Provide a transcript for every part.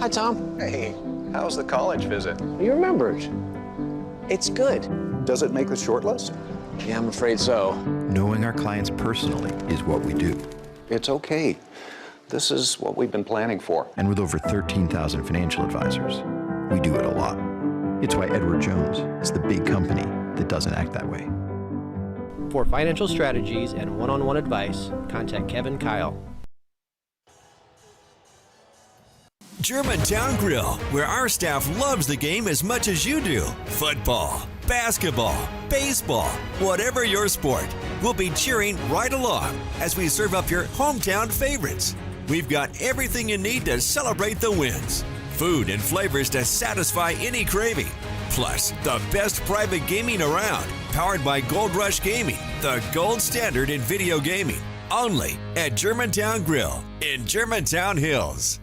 Hi, Tom. Hey, how's the college visit? You remembered. It's good. Does it make the short list? Yeah, I'm afraid so. Knowing our clients personally is what we do. It's okay. This is what we've been planning for. And with over 13,000 financial advisors, we do it a lot. It's why Edward Jones is the big company that doesn't act that way. For financial strategies and one-on-one advice, contact Kevin Kyle. Germantown Grill, where our staff loves the game as much as you do. Football, basketball, baseball, whatever your sport, we'll be cheering right along as we serve up your hometown favorites. We've got everything you need to celebrate the wins. Food and flavors to satisfy any craving. Plus, the best private gaming around, powered by Gold Rush Gaming, the gold standard in video gaming. Only at Germantown Grill in Germantown Hills.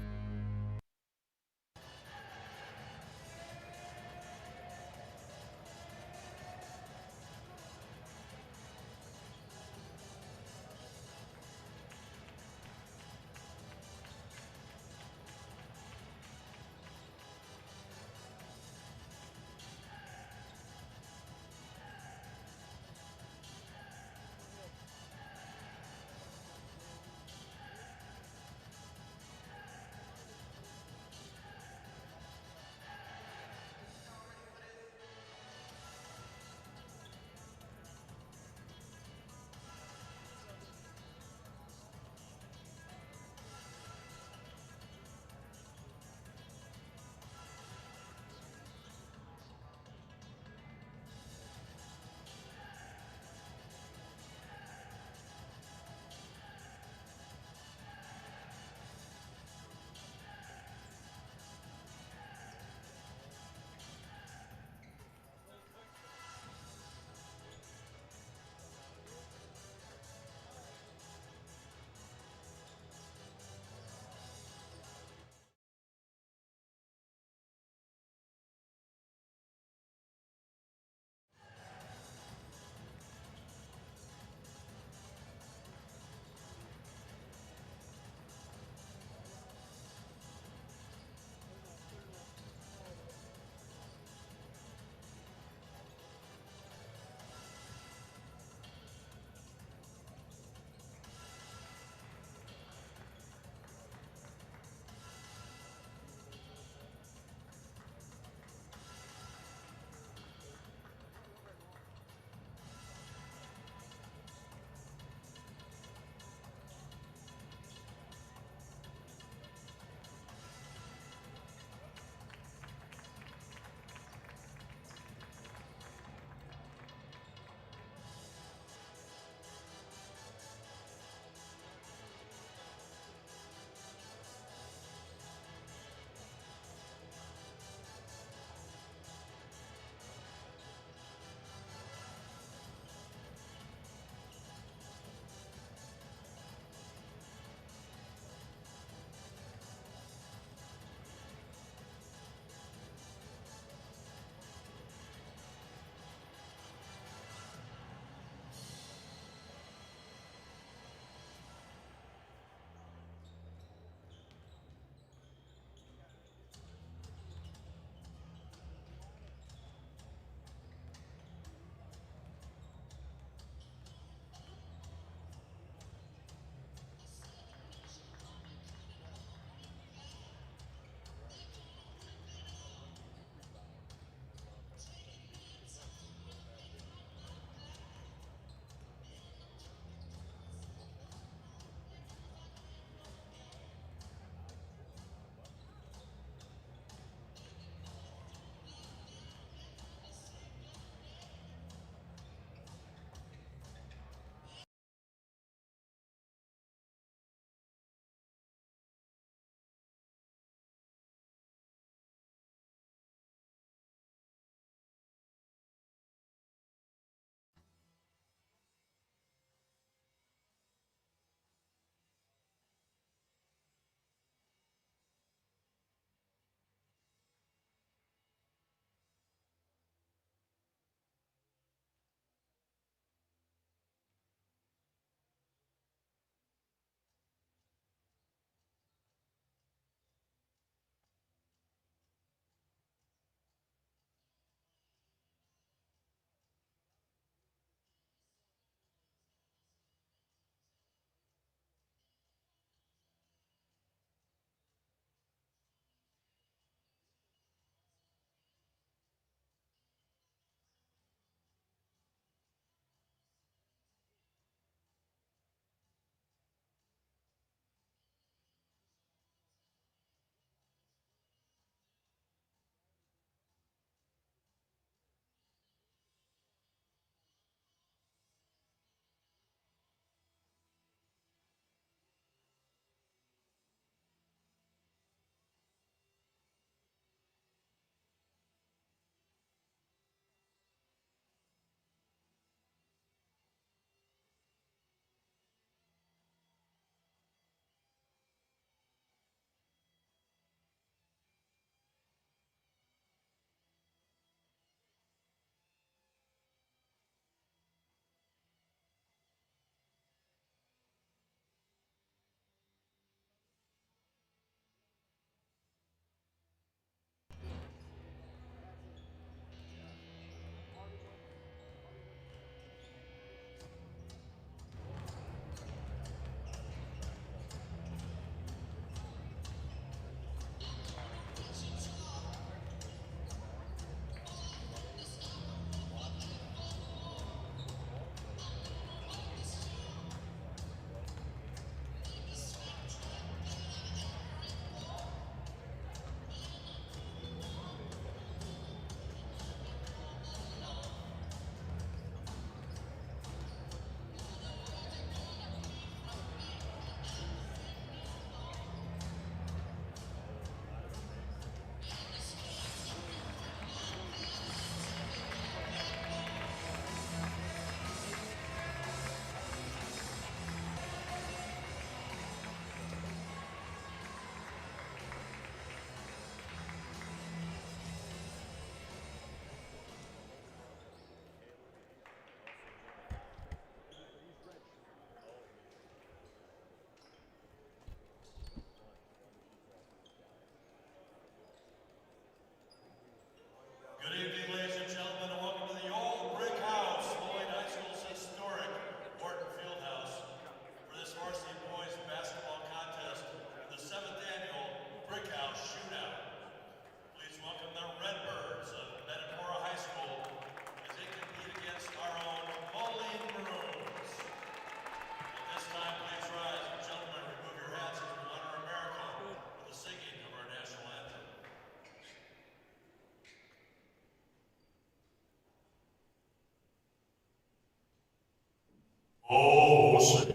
Oh, say,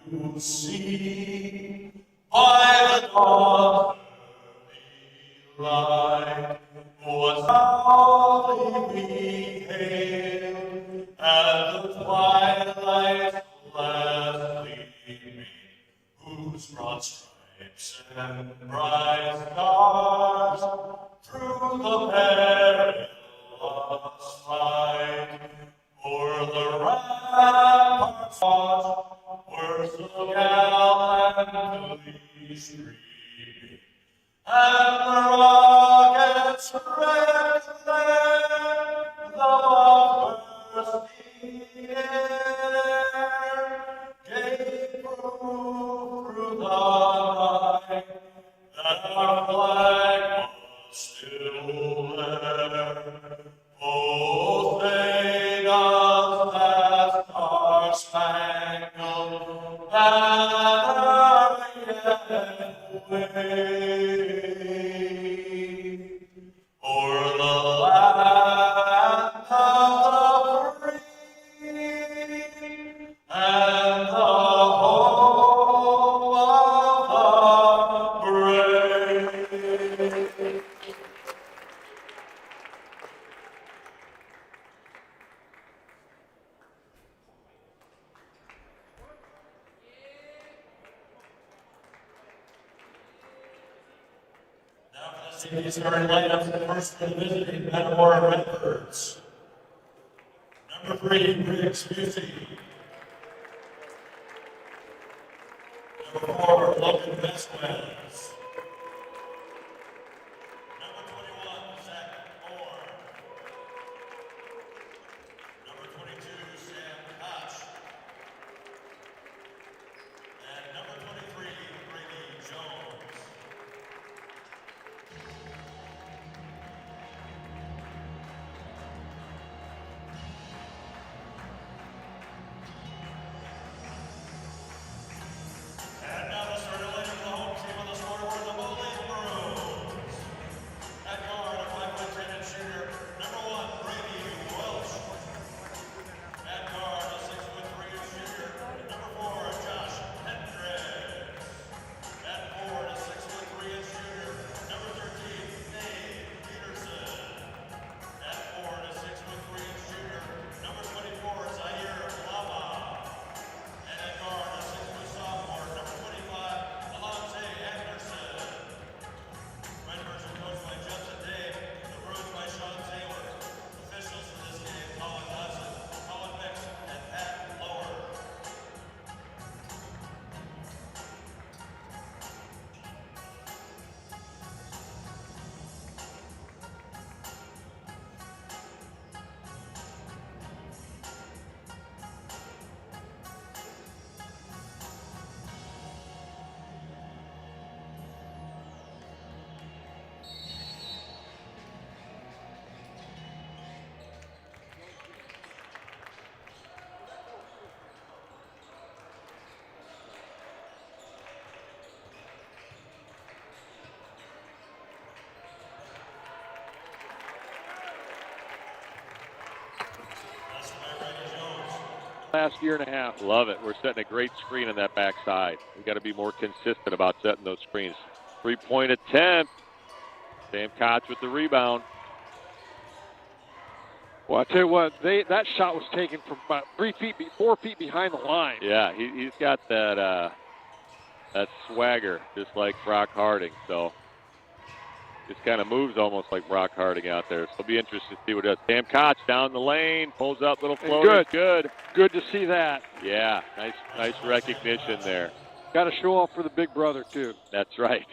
can you see by the dawn's early light what proudly we hailed at the twilight's last gleaming, whose broad stripes and bright stars through the perilous fight o'er the ramparts fought were so gallantly streaming, and the rockets wrecked there the bombs bursting air, gave proof through the night that our flag was still there. Oh, say does that star-spangled banner yet wave o'er the land of the free and the home of the brave? The starting lineup first for the visiting Metamora Redbirds. Number 3, Briggs Busey. Number 4, Logan Vasquez. Number 21, Zach Moore. Number 22, Sam Koch. And number 23, Brady Jones. And now the starter lineup for the home team on the scoreboard, the Moline Maroons. At guard, a 5'10" shooter, number 1, Brady Welch. At guard, a 6'3" shooter, number 4, Josh Hendricks. At forward, a 6'3" shooter, number 13, Dave Peterson. At forward, a 6'3" shooter, number 24, Zaire Lama. And at guard, a 6' sophomore, number 25, Alontae Anderson. Redbirds are coached by Justin Dave, the Maroons by Sean Taylor. Officials for this game, Colin Hudson, Colin Mix, and Pat Lower. That's by Brady Jones. Last year and a half. Love it. We're setting a great screen on that backside. We've got to be more consistent about setting those screens. 3-point attempt. Sam Koch with the rebound. Well, I tell you what, that shot was taken from about 4 feet behind the line. Yeah, he's got that swagger, just like Brock Harding. So just kind of moves almost like Brock Harding out there. So it'll be interesting to see what it does. Sam Koch down the lane, pulls up, little floater. Good. Good to see that. Yeah, nice recognition there. Got to show off for the big brother, too. That's right.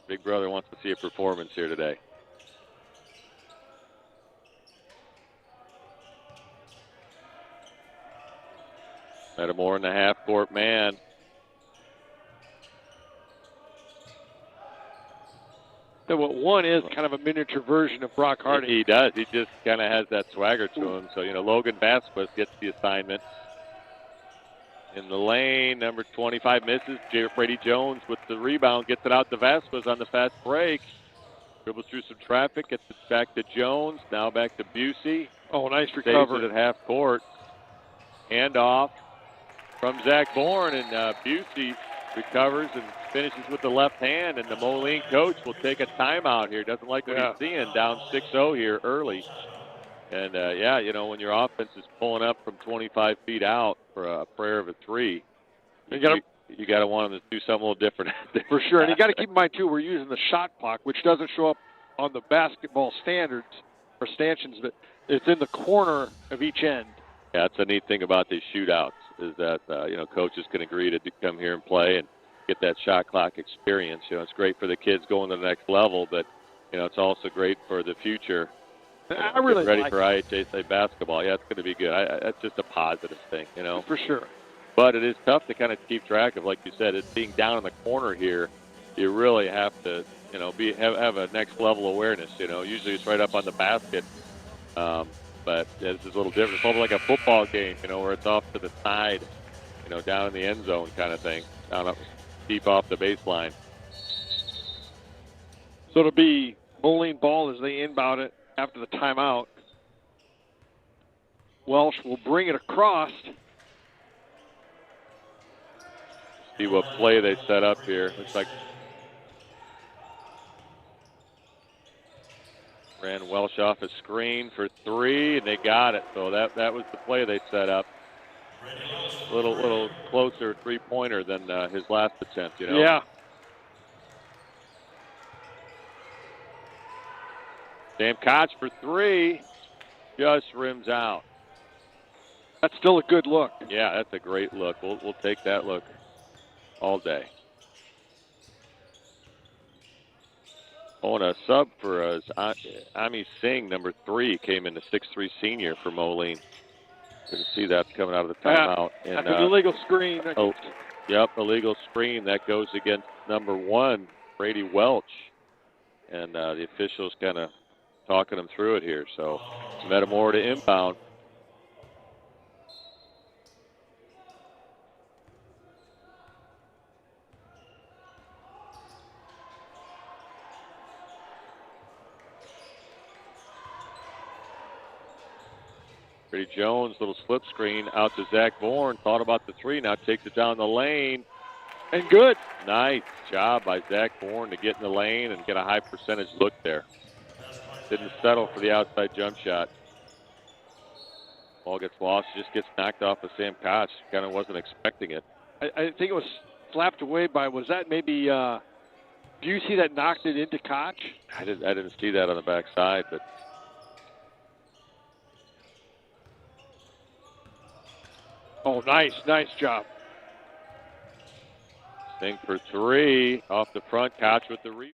Big brother wants to see a performance here today. Metamora in the half-court man. So what one is kind of a miniature version of Brock Harding. He does. He just kind of has that swagger to him. So, Logan Vasquez gets the assignment. In the lane, number 25 misses. Brady Jones with the rebound, gets it out to Vasquez on the fast break. Dribbles through some traffic, gets it back to Jones. Now back to Busey. Oh, nice recovery. Saves it at half court. Handoff from Zach Bourne, and Busey recovers and finishes with the left hand, and the Moline coach will take a timeout here. Doesn't like what he's seeing, down 6-0 here early. And, yeah, you know, when your offense is pulling up from 25 feet out for a prayer of a three, you got to want them to do something a little different. For sure. And you got to keep in mind, too, we're using the shot clock, which doesn't show up on the basketball standards or stanchions, but it's in the corner of each end. Yeah, that's a neat thing about these shootouts is that, you know, coaches can agree to come here and play and get that shot clock experience. You know, it's great for the kids going to the next level, but, you know, it's also great for the future. I really ready like for IHSA basketball. Yeah, it's going to be good. That's just a positive thing, you know. For sure. But it is tough to kind of keep track of, like you said, it's being down in the corner here. You really have to, you know, have a next level awareness. You know, usually it's right up on the basket, but this is a little different. It's almost like a football game, you know, where it's off to the side, you know, down in the end zone kind of thing, down up deep off the baseline. So it'll be Moline ball as they inbound it after the timeout. Welsh will bring it across. See what play they set up here. Looks like ran Welsh off a screen for three, and they got it. So that was the play they set up. A little closer three-pointer than his last attempt, you know. Yeah. Sam Koch for three, just rims out. That's still a good look. Yeah, that's a great look. We'll take that look all day. Oh, and a sub for us. Ami Singh, number 3, came in, the 6'3" senior for Moline. Didn't see that coming out of the timeout. And that's an illegal screen. Yep, illegal screen. That goes against number 1, Brady Welch. And the officials kind of talking them through it here. So Metamora to inbound. Brady Jones, little slip screen out to Zach Bourne. Thought about the three, now takes it down the lane. And good. Nice job by Zach Bourne to get in the lane and get a high percentage look there. Didn't settle for the outside jump shot. Ball gets lost, just gets knocked off of Sam Koch. Kind of wasn't expecting it. I think it was slapped away by, was that maybe Busey that knocked it into Koch? I didn't see that on the backside, but oh, nice job. Singh for three, off the front, Koch with the rebound.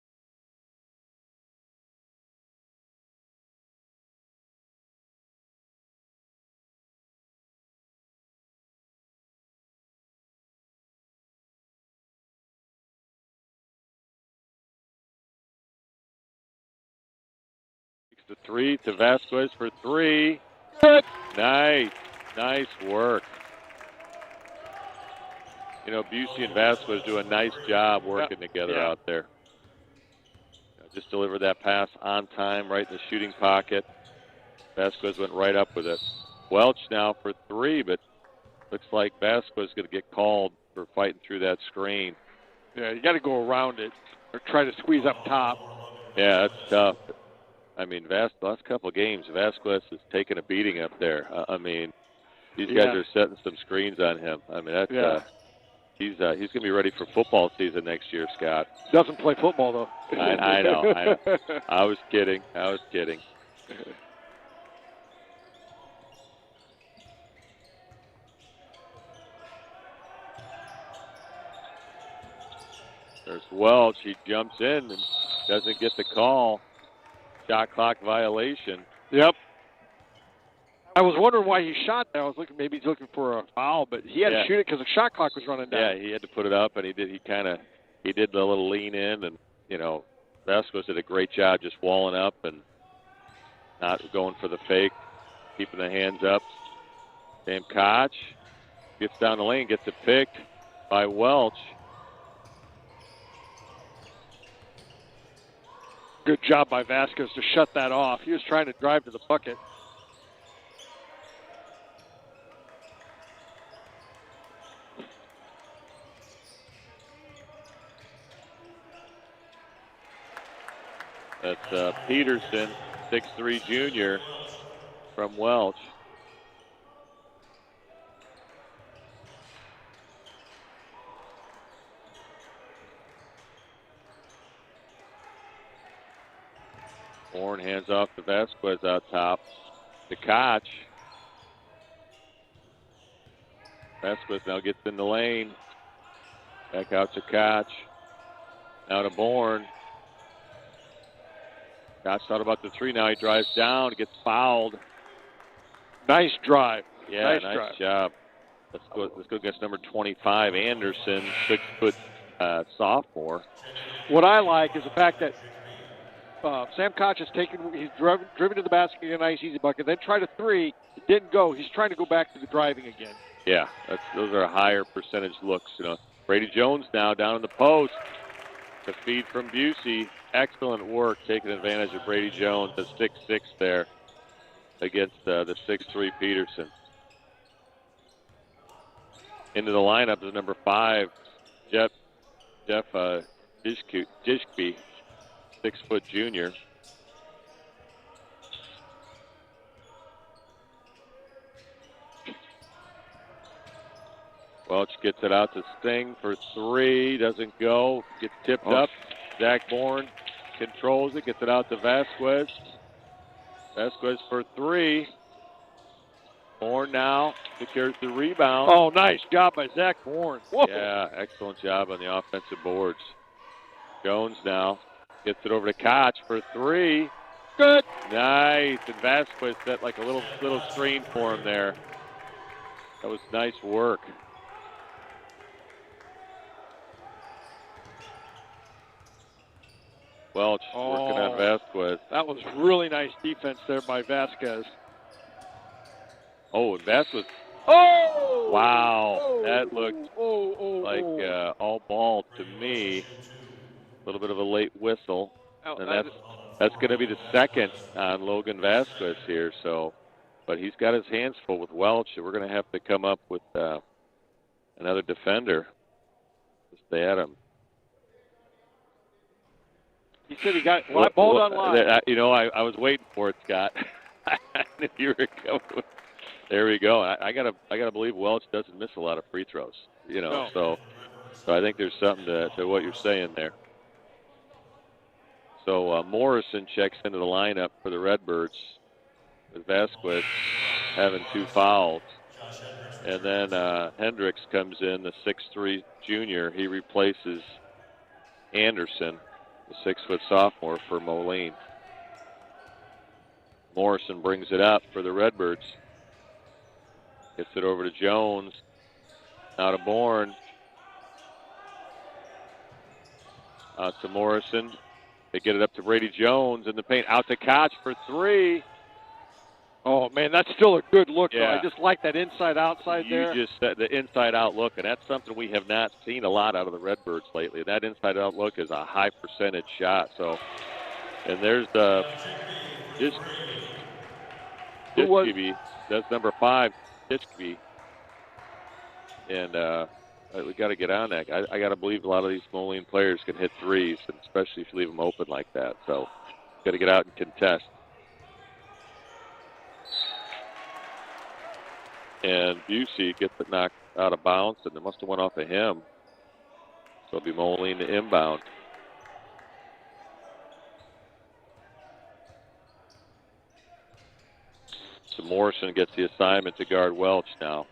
The three to Vasquez for three. Good. Nice work. You know, Busey and Vasquez do a nice job working together out there. Just delivered that pass on time, right in the shooting pocket. Vasquez went right up with it. Welch now for three, but looks like Vasquez is going to get called for fighting through that screen. Yeah, you got to go around it or try to squeeze up top. Yeah, that's tough. I mean, last couple of games, Vasquez has taken a beating up there. I mean, these guys are setting some screens on him. I mean, that's he's going to be ready for football season next year, Scott. Doesn't play football though. I know. I was kidding. There's Welch. He jumps in and doesn't get the call. Shot clock violation. Yep. I was wondering why he shot that. I was looking, maybe he's looking for a foul, but he had to shoot it because the shot clock was running down. Yeah, he had to put it up, and he did the little lean in, and, you know, Vasquez did a great job just walling up and not going for the fake, keeping the hands up. Sam Koch gets down the lane, gets it picked by Welch. Good job by Vasquez to shut that off. He was trying to drive to the bucket. That's Peterson, 6'3" junior from Welch. Bourne hands off to Vasquez out top. To Koch. Vasquez now gets in the lane. Back out to Koch. Now to Bourne. Koch thought about the three. Now he drives down, gets fouled. Nice drive. Yeah, nice drive. Job. Let's go against number 25, Anderson, 6-foot sophomore. What I like is the fact that Sam Koch has he's driven to the basket, get a nice easy bucket, then tried a three. It didn't go. He's trying to go back to the driving again. Yeah, those are higher percentage looks. Brady Jones now down in the post. The feed from Busey. Excellent work taking advantage of Brady Jones, the 6'6" there against the 6'3" Peterson. Into the lineup is number 5, Jeff Dishkby, 6-foot junior. Welch gets it out to Sting for 3. Doesn't go. Gets tipped up. Zach Bourne controls it. Gets it out to Vasquez. Vasquez for 3. Bourne now secures the rebound. Oh, nice job by Zach Bourne. Whoa. Yeah, excellent job on the offensive boards. Jones now gets it over to Koch for 3. Good. Nice. And Vasquez set like a little screen for him there. That was nice work. Welch working on Vasquez. That was really nice defense there by Vasquez. Oh, and Vasquez. Oh! Wow. Oh, that looked all ball to me. A little bit of a late whistle. And that's going to be the second on Logan Vasquez here. So, but he's got his hands full with Welch, and we're going to have to come up with another defender to stay at him. He said he got ball on line. I was waiting for it, Scott. I knew you were coming. There we go. I gotta believe Welch doesn't miss a lot of free throws. No. So I think there's something to what you're saying there. So Morrison checks into the lineup for the Redbirds with Vasquez having 2 fouls. And then Hendricks comes in, the 6'3" junior. He replaces Anderson, the 6-foot sophomore for Moline. Morrison brings it up for the Redbirds. Gets it over to Jones. Now to Bourne. Out to Morrison. They get it up to Brady Jones in the paint. Out to Koch for 3. Oh, man, that's still a good look, Yeah. though. I just like that inside-outside there. You just said the inside-out look, and that's something we have not seen a lot out of the Redbirds lately. That inside-out look is a high percentage shot. So, and there's the Dishkby. That's number 5, Dishkby. And we got to get on that. I got to believe a lot of these Moline players can hit threes, and especially if you leave them open like that. So, got to get out and contest. And Busey gets it knocked out of bounds, and it must have went off of him. So it'll be Moline to inbound. So Morrison gets the assignment to guard Welch now.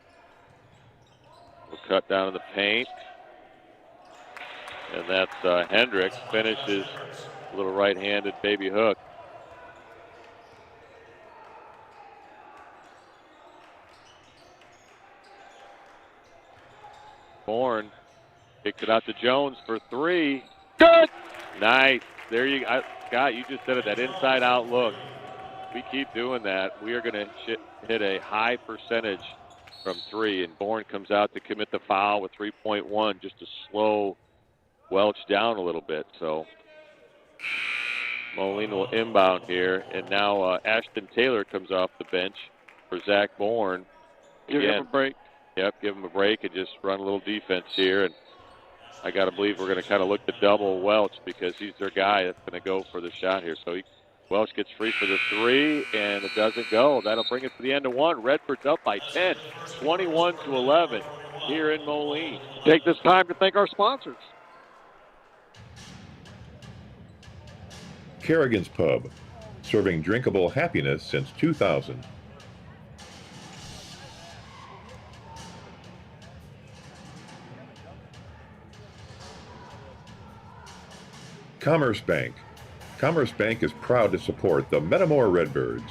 We'll cut down in the paint. And that's Hendricks finishes a little right-handed baby hook. Bourne kicks it out to Jones for 3. Good. Nice. There you go. Scott, you just said it, that inside-out look. We keep doing that. We are going to hit a high percentage from 3, and Bourne comes out to commit the foul with 3.1 just to slow Welch down a little bit. So Moline will inbound here, and now Ashton Taylor comes off the bench for Zach Bourne. Give him a break. Yep, give him a break and just run a little defense here. And I got to believe we're going to kind of look to double Welch because he's their guy that's going to go for the shot here. So Welch gets free for the three, and it doesn't go. That'll bring it to the end of one. Redbirds up by 10, 21-11 here in Moline. Take this time to thank our sponsors. Kerrigan's Pub, serving drinkable happiness since 2000. Commerce Bank. Commerce Bank is proud to support the Metamora Redbirds.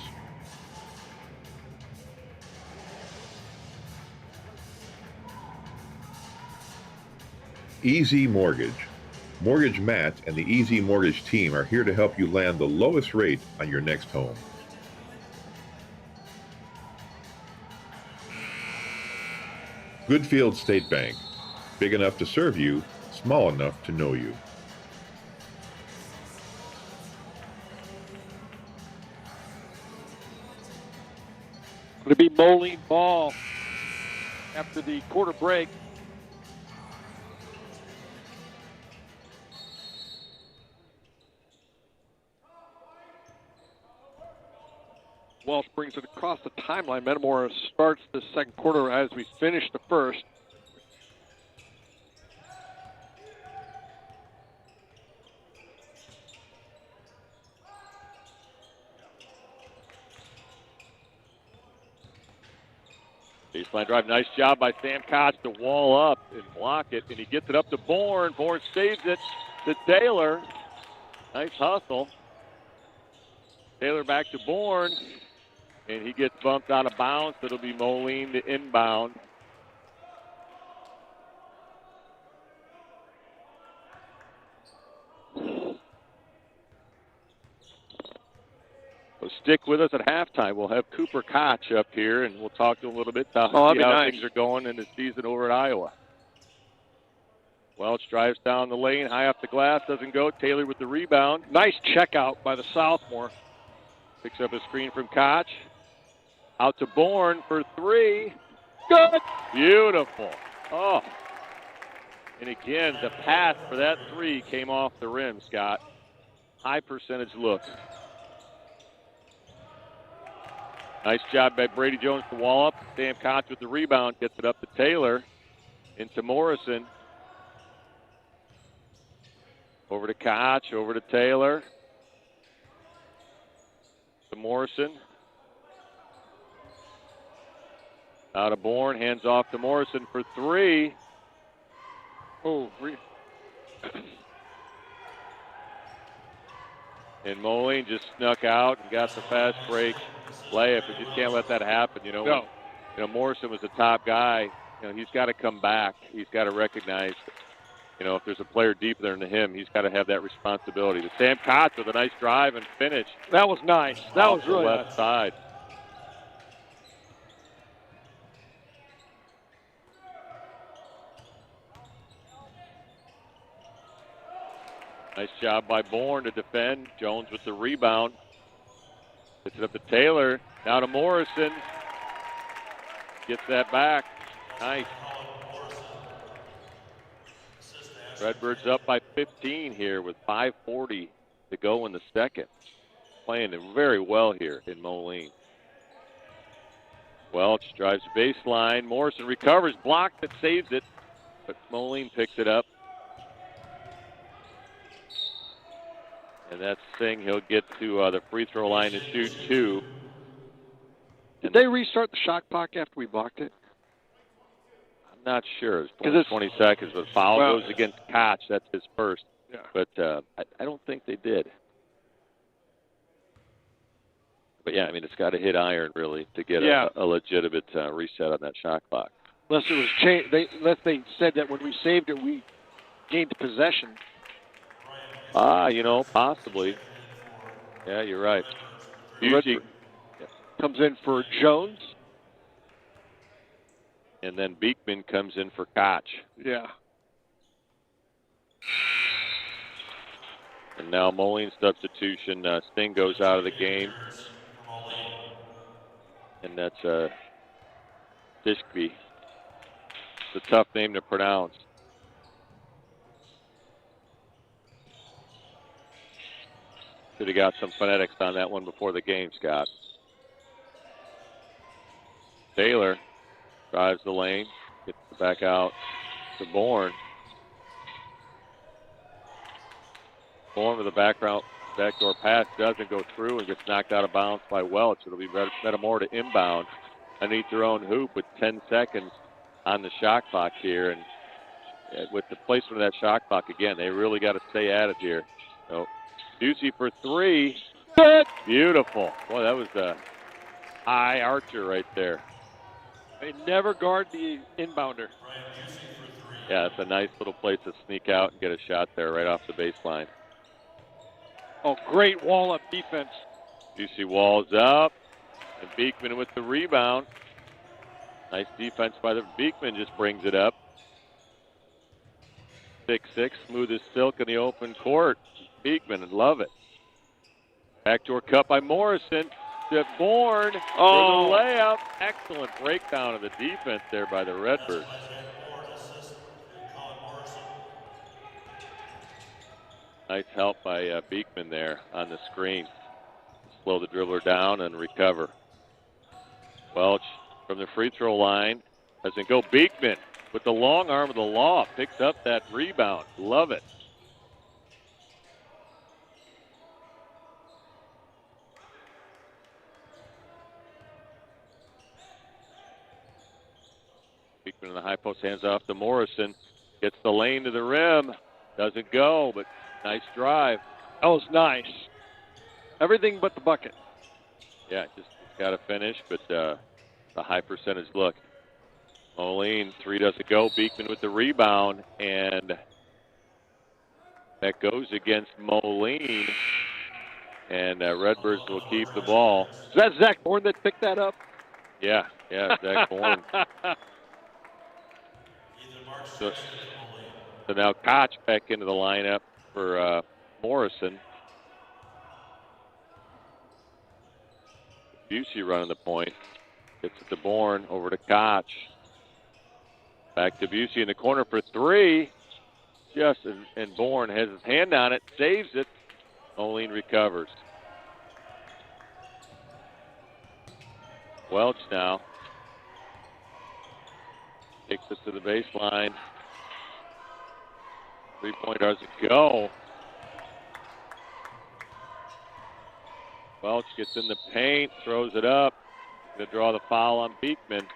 Easy Mortgage. Mortgage Matt and the Easy Mortgage team are here to help you land the lowest rate on your next home. Goodfield State Bank. Big enough to serve you, small enough to know you. Going to be Moline ball after the quarter break. Welch brings it across the timeline. Metamora starts the second quarter as we finish the first. Baseline drive, nice job by Sam Koch to wall up and block it, and he gets it up to Bourne. Bourne saves it to Taylor. Nice hustle. Taylor back to Bourne, and he gets bumped out of bounds. It'll be Moline to inbound. So stick with us at halftime. We'll have Cooper Koch up here, and we'll talk to him a little bit about how things are going in the season over at Iowa. Welch drives down the lane, high off the glass, doesn't go. Taylor with the rebound. Nice check out by the sophomore. Picks up a screen from Koch. Out to Bourne for three. Good. Beautiful. Oh. And again, the pass for that three came off the rim, Scott. High percentage look. Nice job by Brady Jones to wall up. Sam Koch with the rebound, gets it up to Taylor. Into Morrison. Over to Koch, over to Taylor. To Morrison. Out of Bourne, hands off to Morrison for three. And Moline just snuck out and got the fast break layup. You just can't let that happen. Morrison was the top guy. He's got to come back. He's got to recognize, if there's a player deeper than him, he's got to have that responsibility. But Sam Koch with a nice drive and finish. That was nice. That was really left nice. Side. Nice job by Bourne to defend. Jones with the rebound. Gets it up to Taylor. Now to Morrison. Gets that back. Nice. Redbirds up by 15 here with 5:40 to go in the second. Playing it very well here in Moline. Welch drives baseline. Morrison recovers, blocked it, saves it, but Moline picks it up. And that's Singh. He'll get to the free throw line to shoot two. Did they restart the shot clock after we blocked it? I'm not sure. It's 20 seconds, but foul goes against Koch. That's his first. Yeah. But I don't think they did. But, yeah, it's got to hit iron, really, to get a legitimate reset on that shot clock. Unless it was unless they said that when we saved it, we gained possession. Possibly. Yeah, you're right. Usually comes in for Jones. And then Beekman comes in for Koch. Yeah. And now Moline substitution. Sting goes out of the game. And that's Dishby. It's a tough name to pronounce. Should have got some phonetics on that one before the game, Scott. Taylor drives the lane, gets it back out to Bourne. Bourne with a backdoor pass doesn't go through and gets knocked out of bounds by Welch. It'll be Metamora to inbound underneath their own hoop with 10 seconds on the shot clock here. And with the placement of that shot clock, again, they really got to stay at it here. So, Busey for three. Good. Beautiful. Boy, that was a high archer right there. They never guard the inbounder. Yeah, it's a nice little place to sneak out and get a shot there right off the baseline. Oh, great wall-up defense. Busey walls up, and Beekman with the rebound. Nice defense by the Beekman, just brings it up. 6-6, smooth as silk in the open court. Beekman, love it. Backdoor cut by Morrison. To Bourne for the layup. Excellent breakdown of the defense there by the Redbirds. Nice help by Beekman there on the screen. Slow the dribbler down and recover. Welch from the free throw line doesn't go. Beekman with the long arm of the law picks up that rebound. Love it. Beekman in the high post, hands off to Morrison. Gets the lane to the rim. Doesn't go, but nice drive. That was nice. Everything but the bucket. Yeah, just got to finish, but the high percentage look. Moline, three doesn't go. Beekman with the rebound, and that goes against Moline. And Redbirds will keep the ball. Is that Zach Bourne that picked that up? Yeah, Zach Bourne. So now Koch back into the lineup for Morrison. Busey running the point. Gets it to Bourne, over to Koch. Back to Busey in the corner for three. And Bourne has his hand on it, saves it. Moline recovers. Welch now. Takes it to the baseline. Three-point doesn't go. Welch gets in the paint, throws it up. Going to draw the foul on Beekman.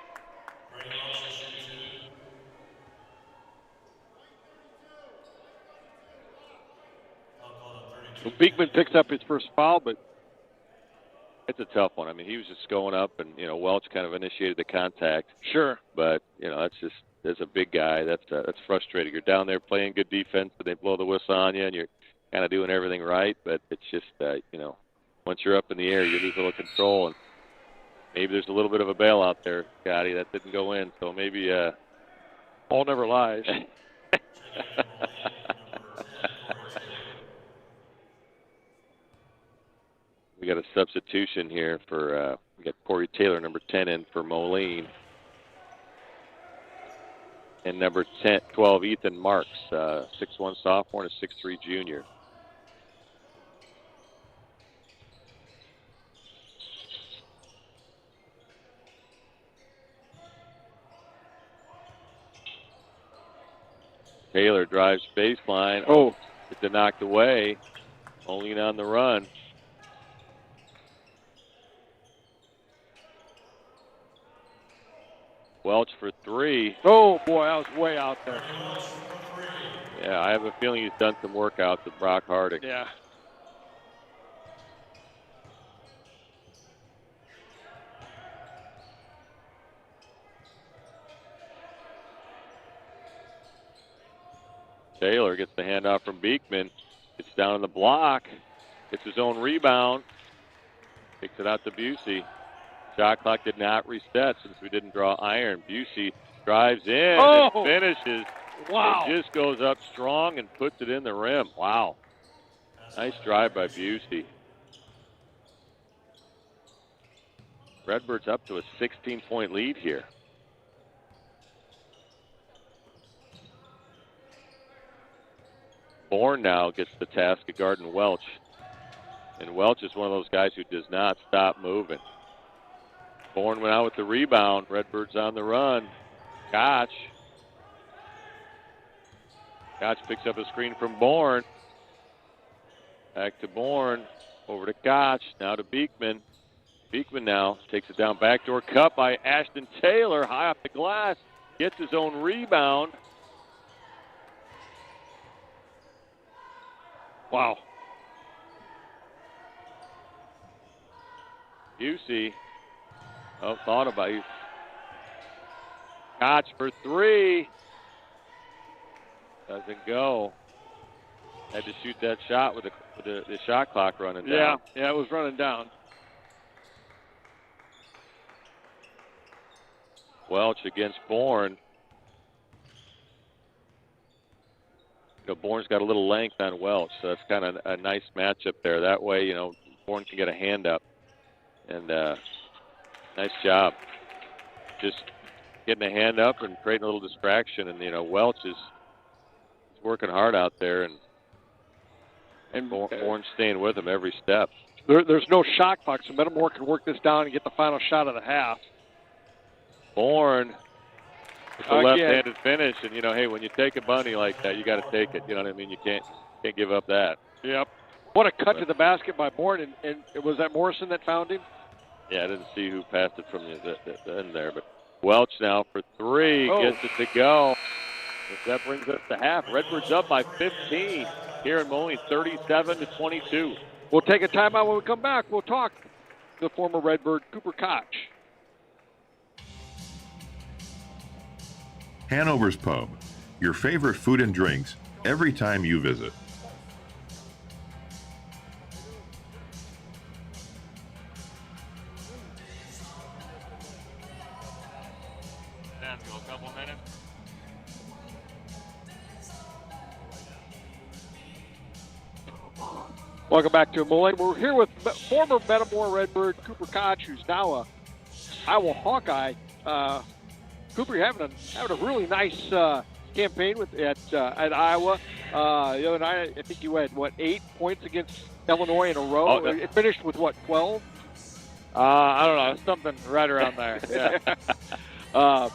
So Beekman picks up his first foul, but it's a tough one. I mean, he was just going up, and, Welch kind of initiated the contact. Sure. But, that's a big guy. That's frustrating. You're down there playing good defense, but they blow the whistle on you, and you're kind of doing everything right. But it's just, once you're up in the air, you lose a little control. And maybe there's a little bit of a bailout there, Scotty. That didn't go in. So maybe all never lies. We got a substitution here for, we got Corey Taylor, number 10, in for Moline. And number 12, Ethan Marks, 6'1" sophomore and a 6'3" junior. Taylor drives baseline. Oh, it's knocked away. Moline on the run. Welch for three. Oh, boy, I was way out there. Yeah, I have a feeling he's done some workouts with Brock Harding. Yeah. Taylor gets the handoff from Beekman. Gets down on the block. Gets his own rebound. Kicks it out to Busey. Shot clock did not reset since we didn't draw iron. Busey drives in and finishes. Wow. It just goes up strong and puts it in the rim. Wow. Nice drive by Busey. Redbirds up to a 16-point lead here. Bourne now gets the task of guarding Welch. And Welch is one of those guys who does not stop moving. Bourne went out with the rebound. Redbirds on the run. Koch picks up a screen from Bourne. Back to Bourne. Over to Koch. Now to Beekman. Beekman now takes it down. Backdoor cut by Ashton Taylor. High off the glass. Gets his own rebound. Wow. Busey. Oh, thought about it. Koch for three. Doesn't go. Had to shoot that shot with the shot clock running down. Yeah, it was running down. Welch against Bourne. Bourne's got a little length on Welch, so that's kind of a nice matchup there. That way, Bourne can get a hand up. And nice job. Just getting a hand up and creating a little distraction. And, Welch is working hard out there. And Bourne's staying with him every step. There's no shot clock, so Metamora can work this down and get the final shot of the half. Bourne with the left-handed finish. And, hey, when you take a bunny like that, you got to take it. You know what I mean? You can't give up that. Yep. What a cut to the basket by Bourne. And was that Morrison that found him? Yeah, I didn't see who passed it from the end there. But Welch now for three. Gets it to go. That brings us to half. Redbirds up by 15 here in Moline, 37-22. We'll take a timeout. When we come back, we'll talk to the former Redbird, Cooper Koch. Hanover's Pub, your favorite food and drinks every time you visit. A couple minutes. Welcome back to Moline. We're here with former Metamora Redbird Cooper Koch, who's now a Iowa Hawkeye. Cooper, you're having a really nice campaign at Iowa. The other night, I think you had 8 points against Illinois in a row. It finished with 12? I don't know, something right around there. Yeah.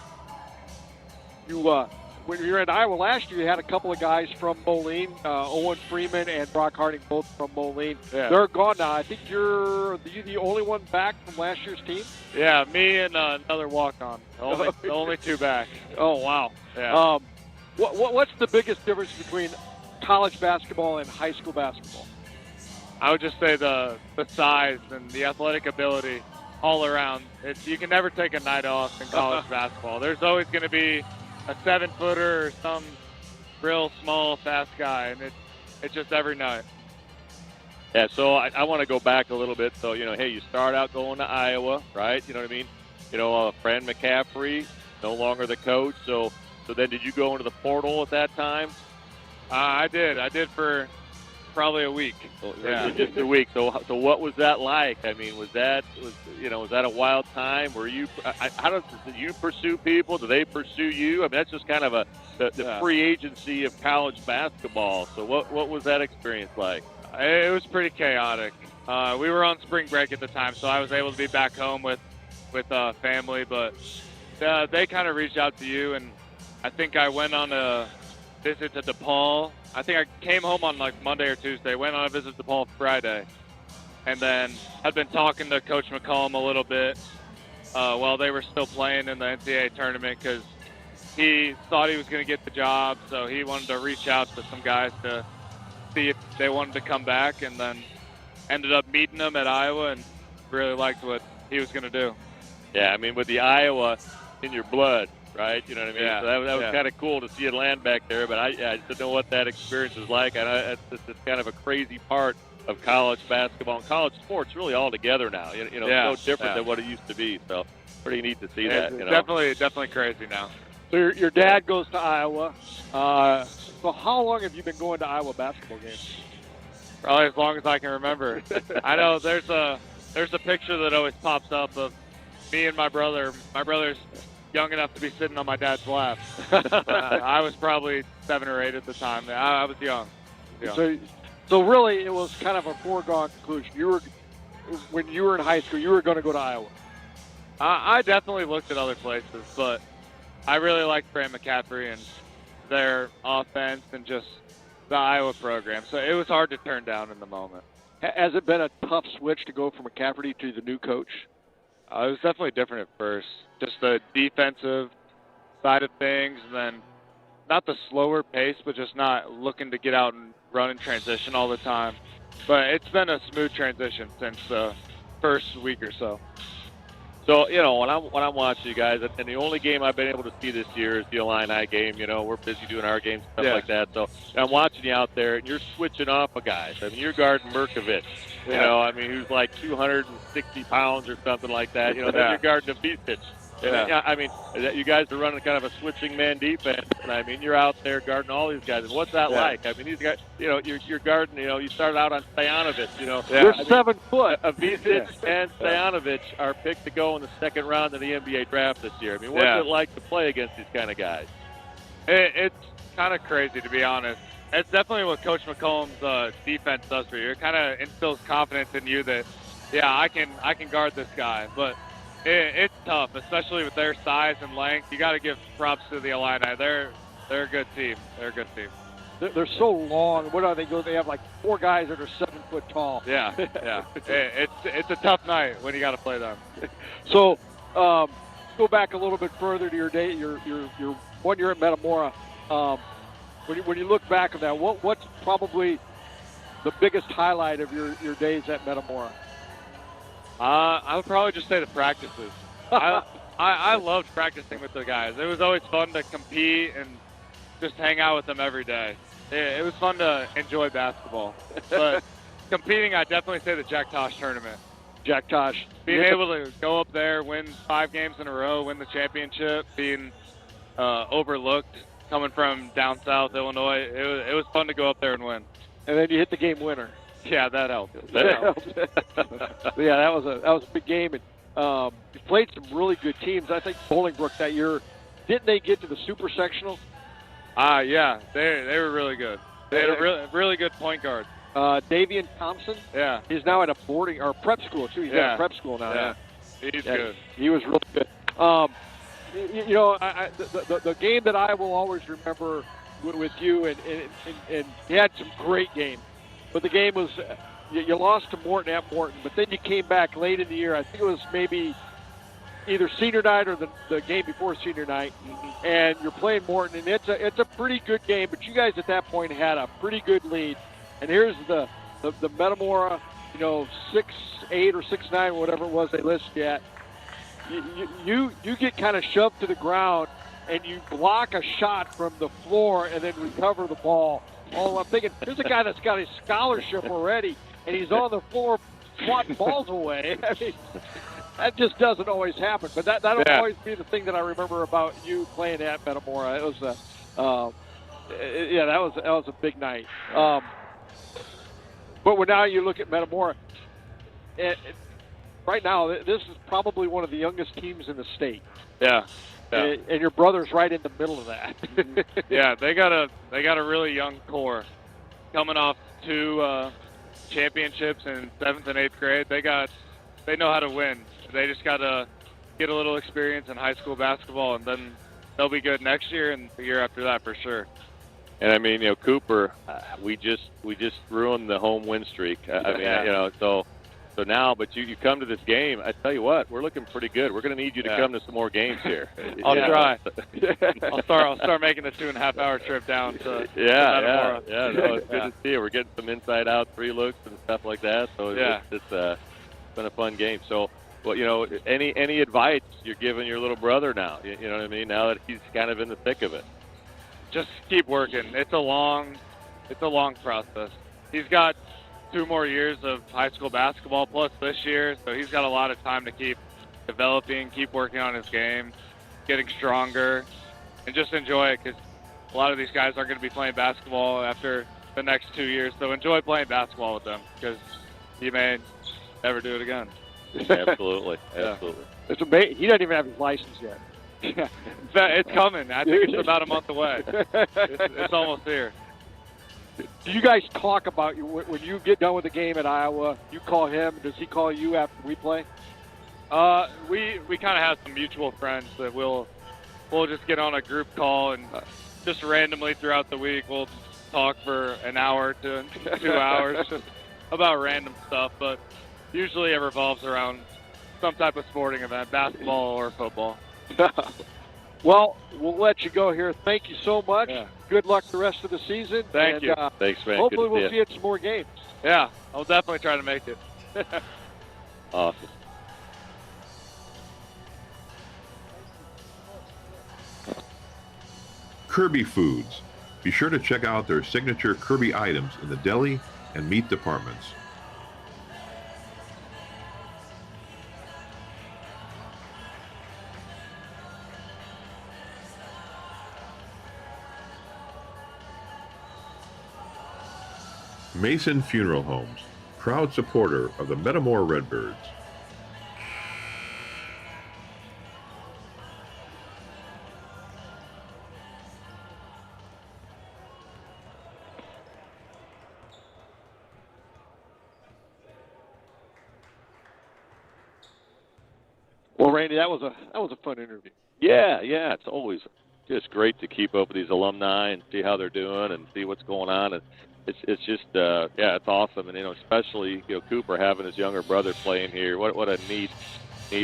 When you were at Iowa last year, you had a couple of guys from Moline, Owen Freeman and Brock Harding, both from Moline. Yeah. They're gone now. I think you're the only one back from last year's team? Yeah, me and another walk-on. The only two back. Oh, wow. Yeah. What's the biggest difference between college basketball and high school basketball? I would just say the size and the athletic ability all around. You can never take a night off in college basketball. There's always going to be a 7-footer or some real small, fast guy, and it's just every night. Yeah, so I want to go back a little bit. So, hey, you start out going to Iowa, right? You know what I mean? Fran McCaffrey, no longer the coach. So then did you go into the portal at that time? I did for probably a week. Just a week. So what was that like? I mean, was that a wild time? Were you? How did you pursue people? Do they pursue you? I mean, that's just kind of the free agency of college basketball. So what was that experience like? It was pretty chaotic. We were on spring break at the time, so I was able to be back home with family. But they kind of reached out to you, and I think I went on a visit to DePaul. I think I came home on Monday or Tuesday, went on a visit to DePaul Friday, and then had been talking to Coach McCollum a little bit while they were still playing in the NCAA tournament because he thought he was going to get the job, so he wanted to reach out to some guys to see if they wanted to come back, and then ended up meeting him at Iowa and really liked what he was going to do. Yeah, I mean, with the Iowa in your blood, right? You know what I mean? Yeah. So that was kind of cool to see it land back there, but I just didn't know what that experience was like. I know it's kind of a crazy part of college basketball and college sports really all together now. So different than what it used to be. So pretty neat to see that. Definitely crazy now. So your dad goes to Iowa. So how long have you been going to Iowa basketball games? Probably as long as I can remember. I know there's a picture that always pops up of me and my brother. My brother's young enough to be sitting on my dad's lap. I was probably 7 or 8 at the time. I was young. So So really, it was kind of a foregone conclusion. When you were in high school, you were going to go to Iowa. I definitely looked at other places, but I really liked Graham McCaffrey and their offense and just the Iowa program. So it was hard to turn down in the moment. Has it been a tough switch to go from McCaffrey to the new coach? It was definitely different at first. Just the defensive side of things, and then not the slower pace, but just not looking to get out and run in transition all the time. But it's been a smooth transition since the first week or so. So, you know, when I'm watching you guys, and the only game I've been able to see this year is the Illini game. You know, we're busy doing our games, stuff like that. So I'm watching you out there, and you're switching off of guys. I mean, you're guarding Merkovich, you know, I mean, who's like 260 pounds or something like that. You know, then you're guarding a Beatfitch. Yeah. I mean, you guys are running kind of a switching man defense, and I mean, you're out there guarding all these guys. And what's that like? I mean, these guys, you know, you're guarding. You know, you started out on Stoyanovich. You know, you're 7 foot. Beatfitch and Stoyanovich are picked to go in the second round of the NBA draft this year. I mean, what's it like to play against these kind of guys? It's kind of crazy, to be honest. It's definitely what Coach McCollum's defense does for you. It kind of instills confidence in you that, I can guard this guy, but. It's tough, especially with their size and length. You got to give props to the Illini. They're a good team. They're a good team. They're so long. What are they? They have like 4 guys that are 7 foot tall. Yeah. It's a tough night when you got to play them. So, go back a little bit further to your day. Your 1 year at Metamora. When you look back on that, what's probably the biggest highlight of your days at Metamora? I would probably just say the practices. I loved practicing with the guys. It was always fun to compete and just hang out with them every day. It was fun to enjoy basketball. But competing, I'd definitely say the Jack Tosh tournament. Jack Tosh. Being able to go up there, win 5 games in a row, win the championship, being overlooked, coming from down south Illinois, it was fun to go up there and win. And then you hit the game winner. Yeah, that helped. Yeah, that was a big game, and you played some really good teams. I think Bolingbrook that year, didn't they get to the super sectional? Yeah, they were really good. They had a really good point guard. Davian Thompson. Yeah, he's now at a boarding or prep school too. He's at a prep school now. Yeah, he's good. He was really good. You know, the game that I will always remember with you, and you had some great games. But the game was, you lost to Morton at Morton, but then you came back late in the year. I think it was maybe either senior night or the game before senior night, and you're playing Morton, and it's a pretty good game. But you guys at that point had a pretty good lead. And here's the Metamora, 6'8" or 6'9", whatever it was they listed you at. You get kind of shoved to the ground, and you block a shot from the floor and then recover the ball. Oh, I'm thinking, here's a guy that's got his scholarship already, and he's on the floor swatting balls away. I mean, that just doesn't always happen. But that'll always be the thing that I remember about you playing at Metamora. It was that was a big night. But now you look at Metamora, right now this is probably one of the youngest teams in the state. Yeah. And your brother's right in the middle of that. Yeah, they got a really young core, coming off 2 championships in 7th and 8th grade. They know how to win. They just got to get a little experience in high school basketball, and then they'll be good next year and the year after that for sure. And I mean, Cooper, we just ruined the home win streak. I mean, so now, but you come to this game, I tell you what, we're looking pretty good. We're going to need you to come to some more games here. I'll try. I'll start making the 2.5-hour trip down to Metamora. No, it's good to see you. We're getting some inside-out 3 looks and stuff like that. So it's been a fun game. So, well, any advice you're giving your little brother now? You know what I mean? Now that he's kind of in the thick of it. Just keep working. It's a long process. He's got 2 more years of high school basketball plus this year, so he's got a lot of time to keep developing, keep working on his game, getting stronger, and just enjoy it, because a lot of these guys aren't going to be playing basketball after the next 2 years. So enjoy playing basketball with them, because you may never do it again. Absolutely. It's amazing. He doesn't even have his license yet. It's coming. I think it's about a month away. It's almost here. Do you guys talk about when you get done with the game at Iowa? You call him. Does he call you after we play? We kind of have some mutual friends that we'll just get on a group call and just randomly throughout the week we'll talk for an hour to 2 hours just about random stuff. But usually it revolves around some type of sporting event, basketball or football. Well, we'll let you go here. Thank you so much. Yeah. Good luck the rest of the season. Thank you. Thanks, man. Hopefully Good to we'll see you at some more games. Yeah, I'll definitely try to make it. Awesome. Kirby Foods. Be sure to check out their signature Kirby items in the deli and meat departments. Mason Funeral Homes, proud supporter of the Metamora Redbirds. Well, Randy, that was a fun interview. Yeah, it's always just great to keep up with these alumni and see how they're doing and see what's going on. And it's just it's awesome. And especially Cooper having his younger brother playing here. What a neat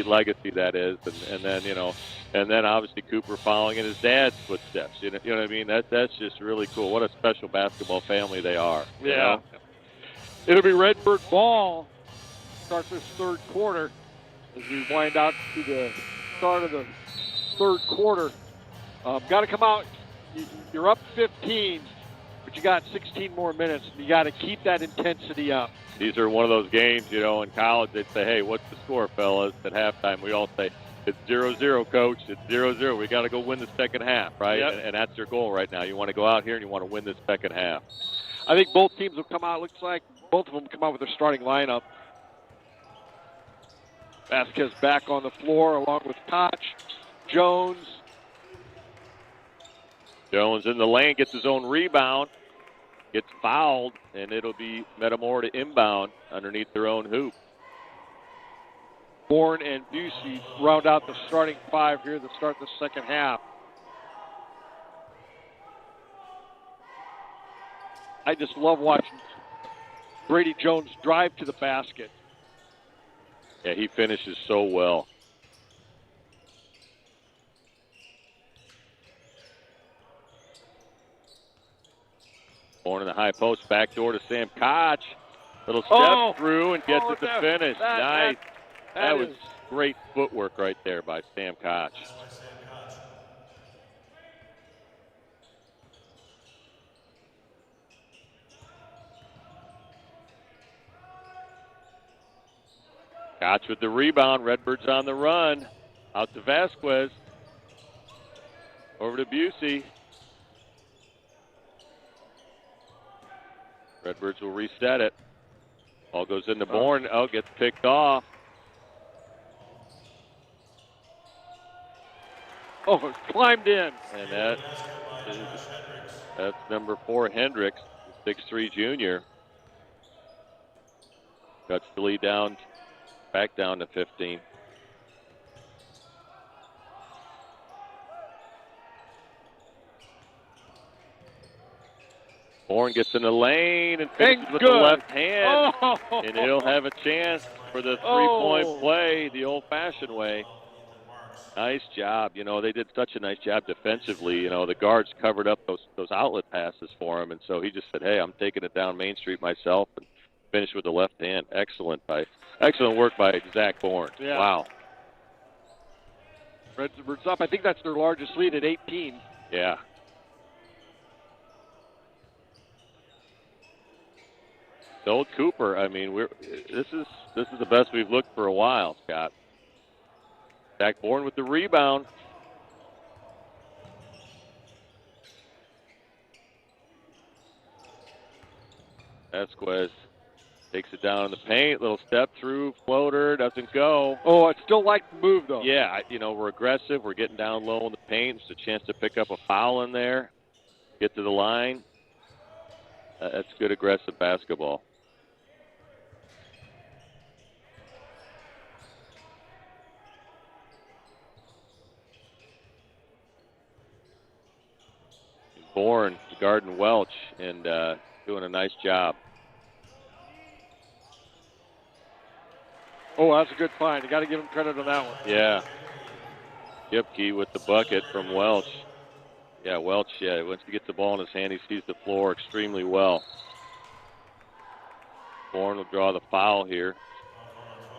legacy that is. And then obviously Cooper following in his dad's footsteps. You know what I mean? That's just really cool. What a special basketball family they are. Yeah. You know? It'll be Redbird ball. Start this third quarter as we wind out to the start of the third quarter. Got to come out. You're up 15, but you got 16 more minutes. And you got to keep that intensity up. These are one of those games, in college they'd say, hey, what's the score, fellas? At halftime, we all say, it's 0-0, coach. It's 0-0. We got to go win the second half, right? Yep. And that's your goal right now. You want to go out here and you want to win this second half. I think both teams will come out. Looks like both of them come out with their starting lineup. Vasquez back on the floor along with Koch, Jones. Jones in the lane, gets his own rebound, gets fouled, and it'll be Metamora to inbound underneath their own hoop. Bourne and Busey round out the starting five here to start the second half. I just love watching Brady Jones drive to the basket. Yeah, he finishes so well. Bourne in the high post, back door to Sam Koch. Little step through and gets it to finish. Nice. That was great footwork right there by Sam Koch. Koch with the rebound. Redbirds on the run. Out to Vasquez. Over to Busey. Redbirds will reset it. Ball goes into Bourne. Gets picked off. Climbed in. And that's number 4, Hendricks, 6'3" junior. Cuts the lead back down to 15. Bourne gets in the lane and finishes with the left hand. And he'll have a chance for the three-point play the old-fashioned way. Nice job. They did such a nice job defensively. The guards covered up those outlet passes for him. And so he just said, hey, I'm taking it down Main Street myself, and finished with the left hand. Excellent work by Zach Bourne. Yeah. Wow. Redbirds up. I think that's their largest lead at 18. Yeah. Old Cooper, I mean, this is the best we've looked for a while, Scott. Zach Bourne with the rebound. Vasquez takes it down in the paint, little step through, floater, doesn't go. I'd still like the move, though. Yeah, we're aggressive. We're getting down low in the paint. It's a chance to pick up a foul in there, get to the line. That's good aggressive basketball. Bourne guarding Welch and doing a nice job. Oh, that's a good find. You got to give him credit on that one. Yeah. Gipke with the bucket from Welch. Yeah, Welch, once he gets the ball in his hand, he sees the floor extremely well. Bourne will draw the foul here.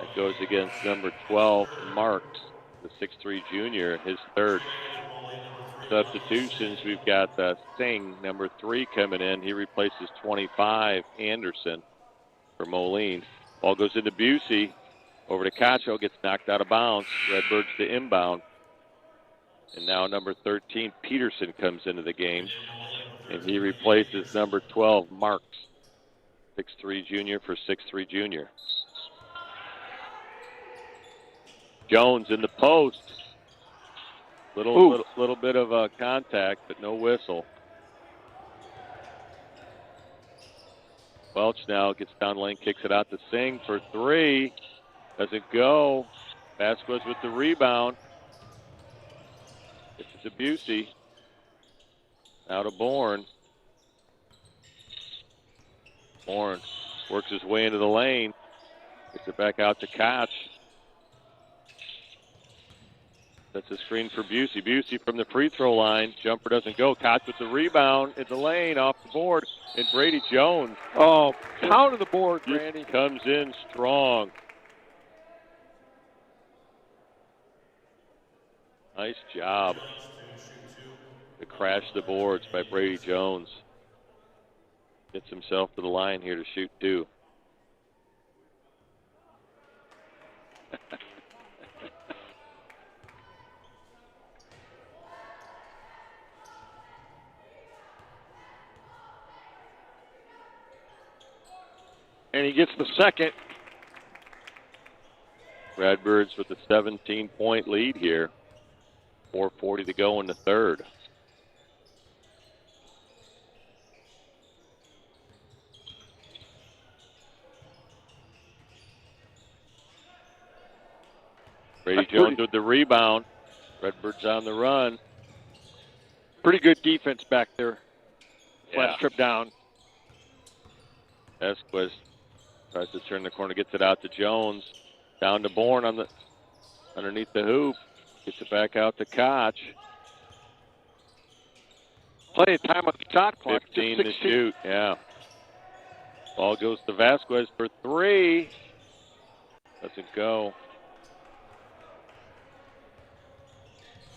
That goes against number 12, Marks, the 6'3 junior, his third. Substitutions, we've got Singh, number 3, coming in. He replaces 25, Anderson, for Moline. Ball goes into Busey. Over to Cacho, gets knocked out of bounds. Redbirds to inbound. And now number 13, Peterson, comes into the game. And he replaces number 12, Marks, 6'3 junior for 6'3 junior. Jones in the post. Little bit of contact, but no whistle. Welch now gets down lane, kicks it out to Singh for 3. Doesn't go. Vasquez with the rebound. This is Busey. Now to Bourne. Bourne works his way into the lane. Gets it back out to Koch. That's a screen for Busey. Busey from the free throw line. Jumper doesn't go. Koch with the rebound in the lane off the board. And Brady Jones. Oh, pounded the board, Randy. Comes in strong. Nice job to crash the boards by Brady Jones. Gets himself to the line here to shoot 2. And he gets the second. Redbirds with a 17-point lead here. 4:40 to go in the third. Brady Jones with the rebound. Redbirds on the run. Pretty good defense back there. Flat Yeah. strip down. Vasquez tries to turn the corner, gets it out to Jones. Down to Bourne on the underneath the hoop. Gets it back out to Koch. Plenty of time on the shot clock. 15 to shoot, yeah. Ball goes to Vasquez for 3. Doesn't go.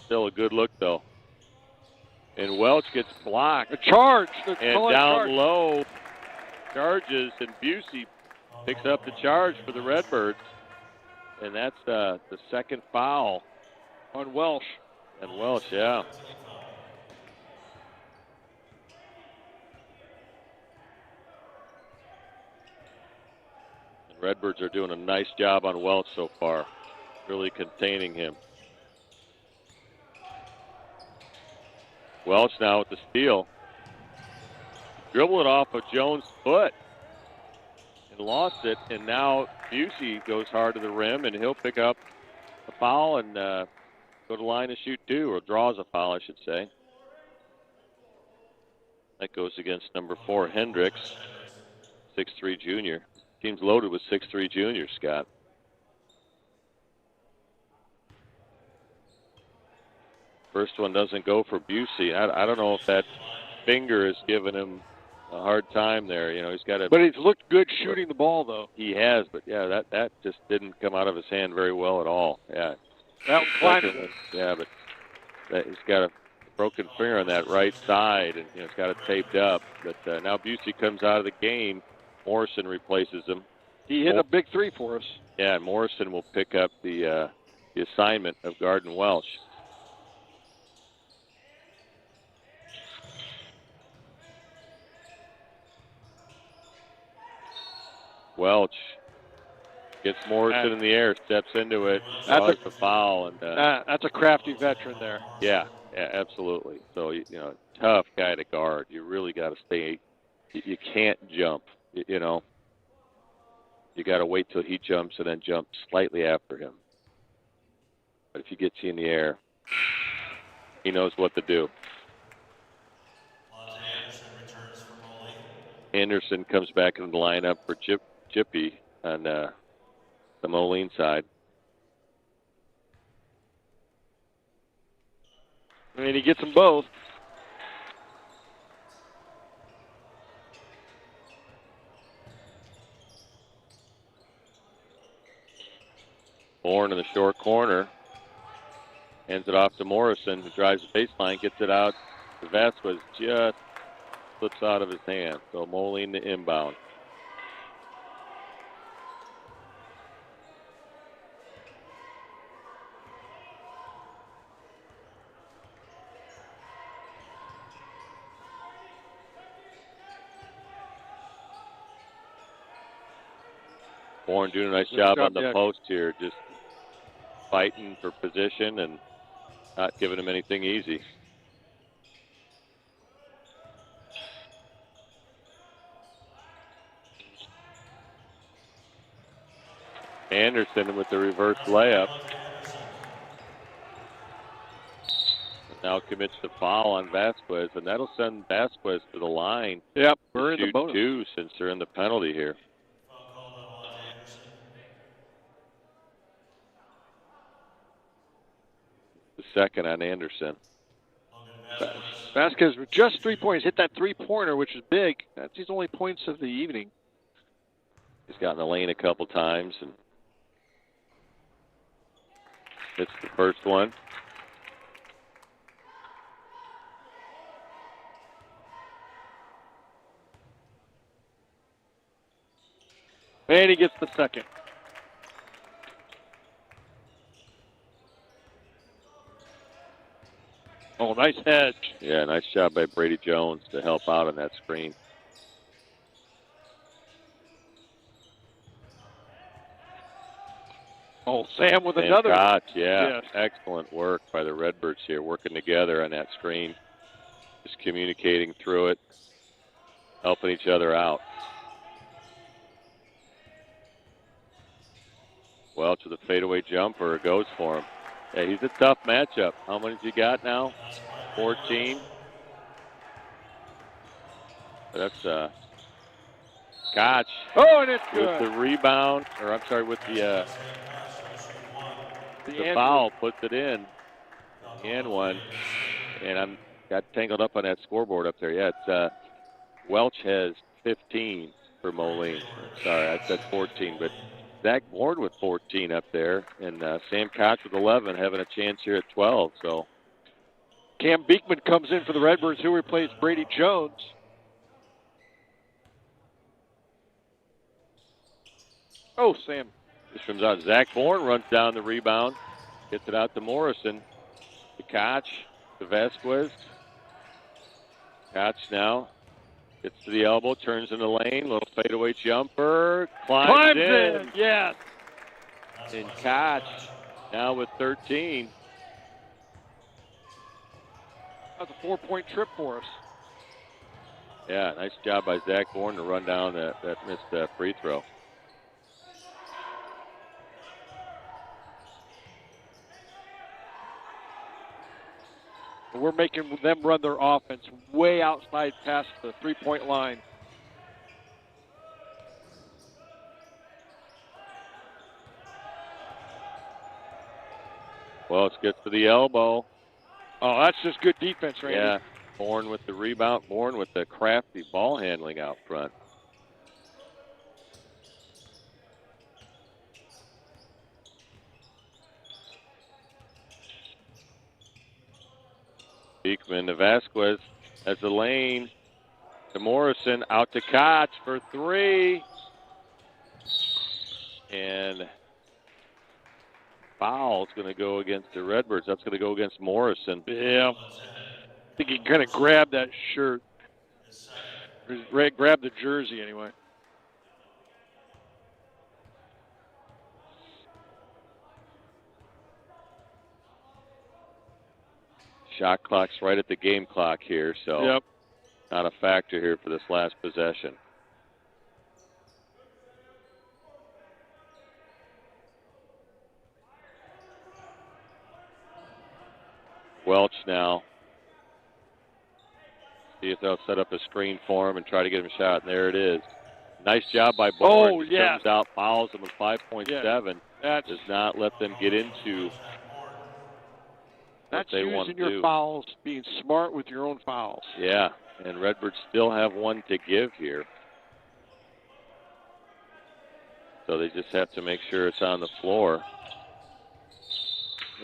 Still a good look, though. And Welch gets blocked. A charge. And down low, charges, and Busey picks up the charge for the Redbirds. And that's the second foul. On Welsh. And Welsh, yeah. And Redbirds are doing a nice job on Welch so far, really containing him. Welch now with the steal. Dribble it off of Jones' foot and lost it. And now Busey goes hard to the rim, and he'll pick up a foul and go to the line to shoot 2, or draws a foul, I should say. That goes against number 4, Hendricks, 6'3 junior. Team's loaded with 6'3 juniors, Scott. First one doesn't go for Busey. I don't know if that finger is giving him a hard time there. You know, he's got a. But he's looked good shooting the ball, though. He has, but yeah, that just didn't come out of his hand very well at all. Yeah. That was yeah, but he's got a broken finger on that right side, and he's got it taped up. But now Busey comes out of the game. Morrison replaces him. He hit a big 3 for us. Yeah, and Morrison will pick up the assignment of Garden Welsh. Welch gets Morrison in the air, steps into it, draws the foul, and that's a crafty veteran there. Yeah, absolutely. So tough guy to guard. You really got to stay you can't jump. You know, you got to wait till he jumps and then jump slightly after him. But if he gets you in the air, he knows what to do. Anderson comes back in the lineup for Chippy on the Moline side. I mean, he gets them both. Bourne in the short corner. Hands it off to Morrison, who drives the baseline, gets it out. The Vasquez just slips out of his hand. So Moline to inbound. Bourne doing a nice job on the post here, just fighting for position and not giving him anything easy. Anderson with the reverse layup. Now commits the foul on Vasquez, and that'll send Vasquez to the line. Yep, we're in the shoot bonus. 2 since they're in the penalty here. The second on Anderson. Vasquez with just 3 points. Hit that three-pointer, which is big. That's his only points of the evening. He's gotten the lane a couple times and hits the first one. And he gets the second. Oh, nice hedge. Yeah, nice job by Brady Jones to help out on that screen. Oh, Sam with Sam another. Koch, yeah. Yes. Excellent work by the Redbirds here, working together on that screen. Just communicating through it, helping each other out. Welch with a fadeaway jumper goes for him. Yeah, he's a tough matchup. How many has he got now? 14. That's Koch. Oh, and it's with good. the rebound, or I'm sorry, with the foul, puts it in. And one. And I'm got tangled up on that scoreboard up there. Yeah, it's Welch has 15 for Moline. Sorry, I said 14, but Zach Ward with 14 up there, and Sam Koch with 11, having a chance here at 12. So Cam Beekman comes in for the Redbirds, who replaced Brady Jones. Oh, Sam. This comes out. Zach Bourne runs down the rebound, gets it out to Morrison, to Koch, to Vasquez. Koch now gets to the elbow, turns in the lane, little fadeaway jumper, climbs in. Yes. And Koch now with 13. That's a 4-point trip for us. Yeah, nice job by Zach Bourne to run down that missed free throw. We're making them run their offense way outside past the three-point line. Welch gets to the elbow. Oh, that's just good defense, Randy. Yeah, Bourne with the rebound. Bourne with the crafty ball handling out front. Beekman to Vasquez as the lane to Morrison, out to Koch for three. And foul's going to go against the Redbirds. That's going to go against Morrison. Yeah. I think he kind of grabbed that shirt. Grabbed the jersey anyway. Shot clock's right at the game clock here, so yep. not a factor here for this last possession. Welch now. See if they'll set up a screen for him and try to get him a shot, and there it is. Nice job by Bourne. Oh, yeah. Comes out, fouls him with 5.7. Yeah. Does not let them get into what That's they want using to your do. fouls, being smart with your own fouls. Yeah, and Redbirds still have one to give here. So they just have to make sure it's on the floor.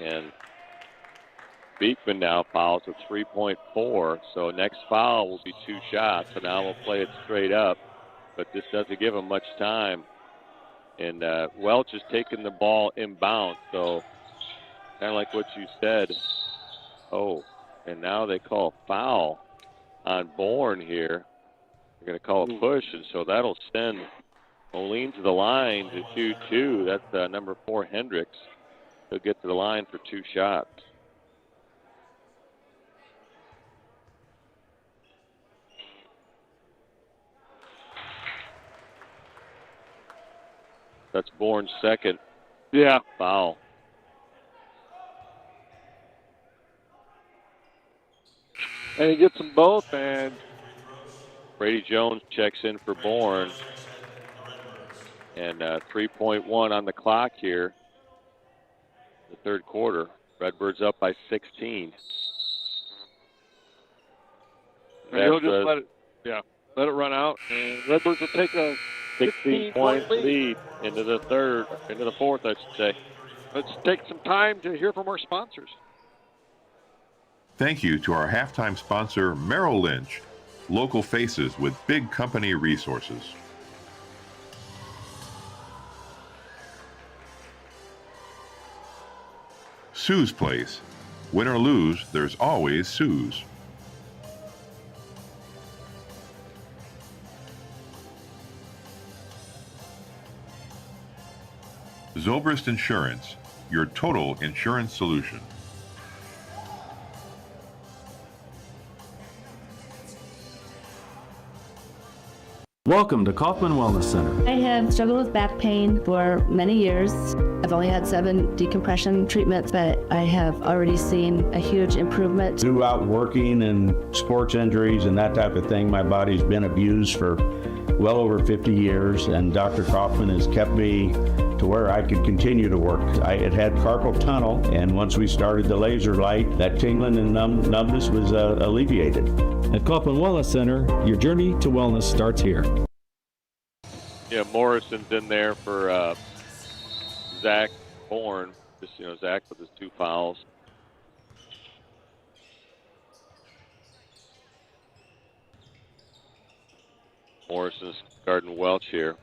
And Beekman now fouls with 3.4. So next foul will be 2 shots. So now we'll play it straight up. But this doesn't give him much time. And Welch is taking the ball inbound. So kind of like what you said. Oh, and now they call a foul on Bourne here. They're going to call a push, and so that'll send Moline to the line to shoot 2. That's number 4, Hendricks. He'll get to the line for 2 shots. That's Bourne's second foul. And he gets them both, and Brady Jones checks in for Bourne. And 3.1 on the clock here. The third quarter. Redbirds up by 16. he'll just let it run out, and Redbirds will take a 16-point lead into the fourth, I should say. Let's take some time to hear from our sponsors. Thank you to our halftime sponsor, Merrill Lynch, local faces with big company resources. Sue's Place. Win or lose, there's always Sue's. Zobrist Insurance, your total insurance solution. Welcome to Kaufman Wellness Center. I have struggled with back pain for many years. I've only had 7 decompression treatments, but I have already seen a huge improvement. Throughout working and sports injuries and that type of thing, my body's been abused for well over 50 years, and Dr. Kaufman has kept me to where I could continue to work. I had had carpal tunnel, and once we started the laser light, that tingling and numbness was alleviated. At Kaufman Wellness Center, your journey to wellness starts here. Yeah, Morrison's in there for Zach Bourne. Just, Zach with his 2 fouls. Morrison's guarding Welch here.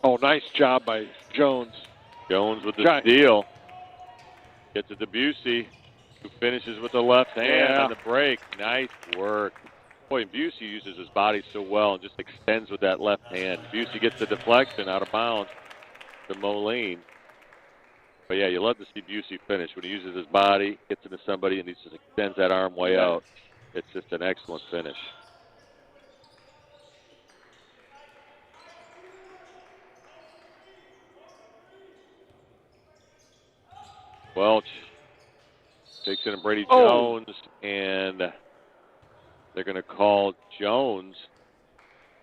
Oh, nice job by Jones. Jones with the steal. Gets it to Busey, who finishes with the left hand on the break. Nice work. Boy, Busey uses his body so well and just extends with that left hand. Busey gets the deflection out of bounds to Moline. But yeah, you love to see Busey finish. When he uses his body, gets into somebody, and he just extends that arm way out. It's just an excellent finish. Welch takes in Brady Jones, and they're going to call Jones.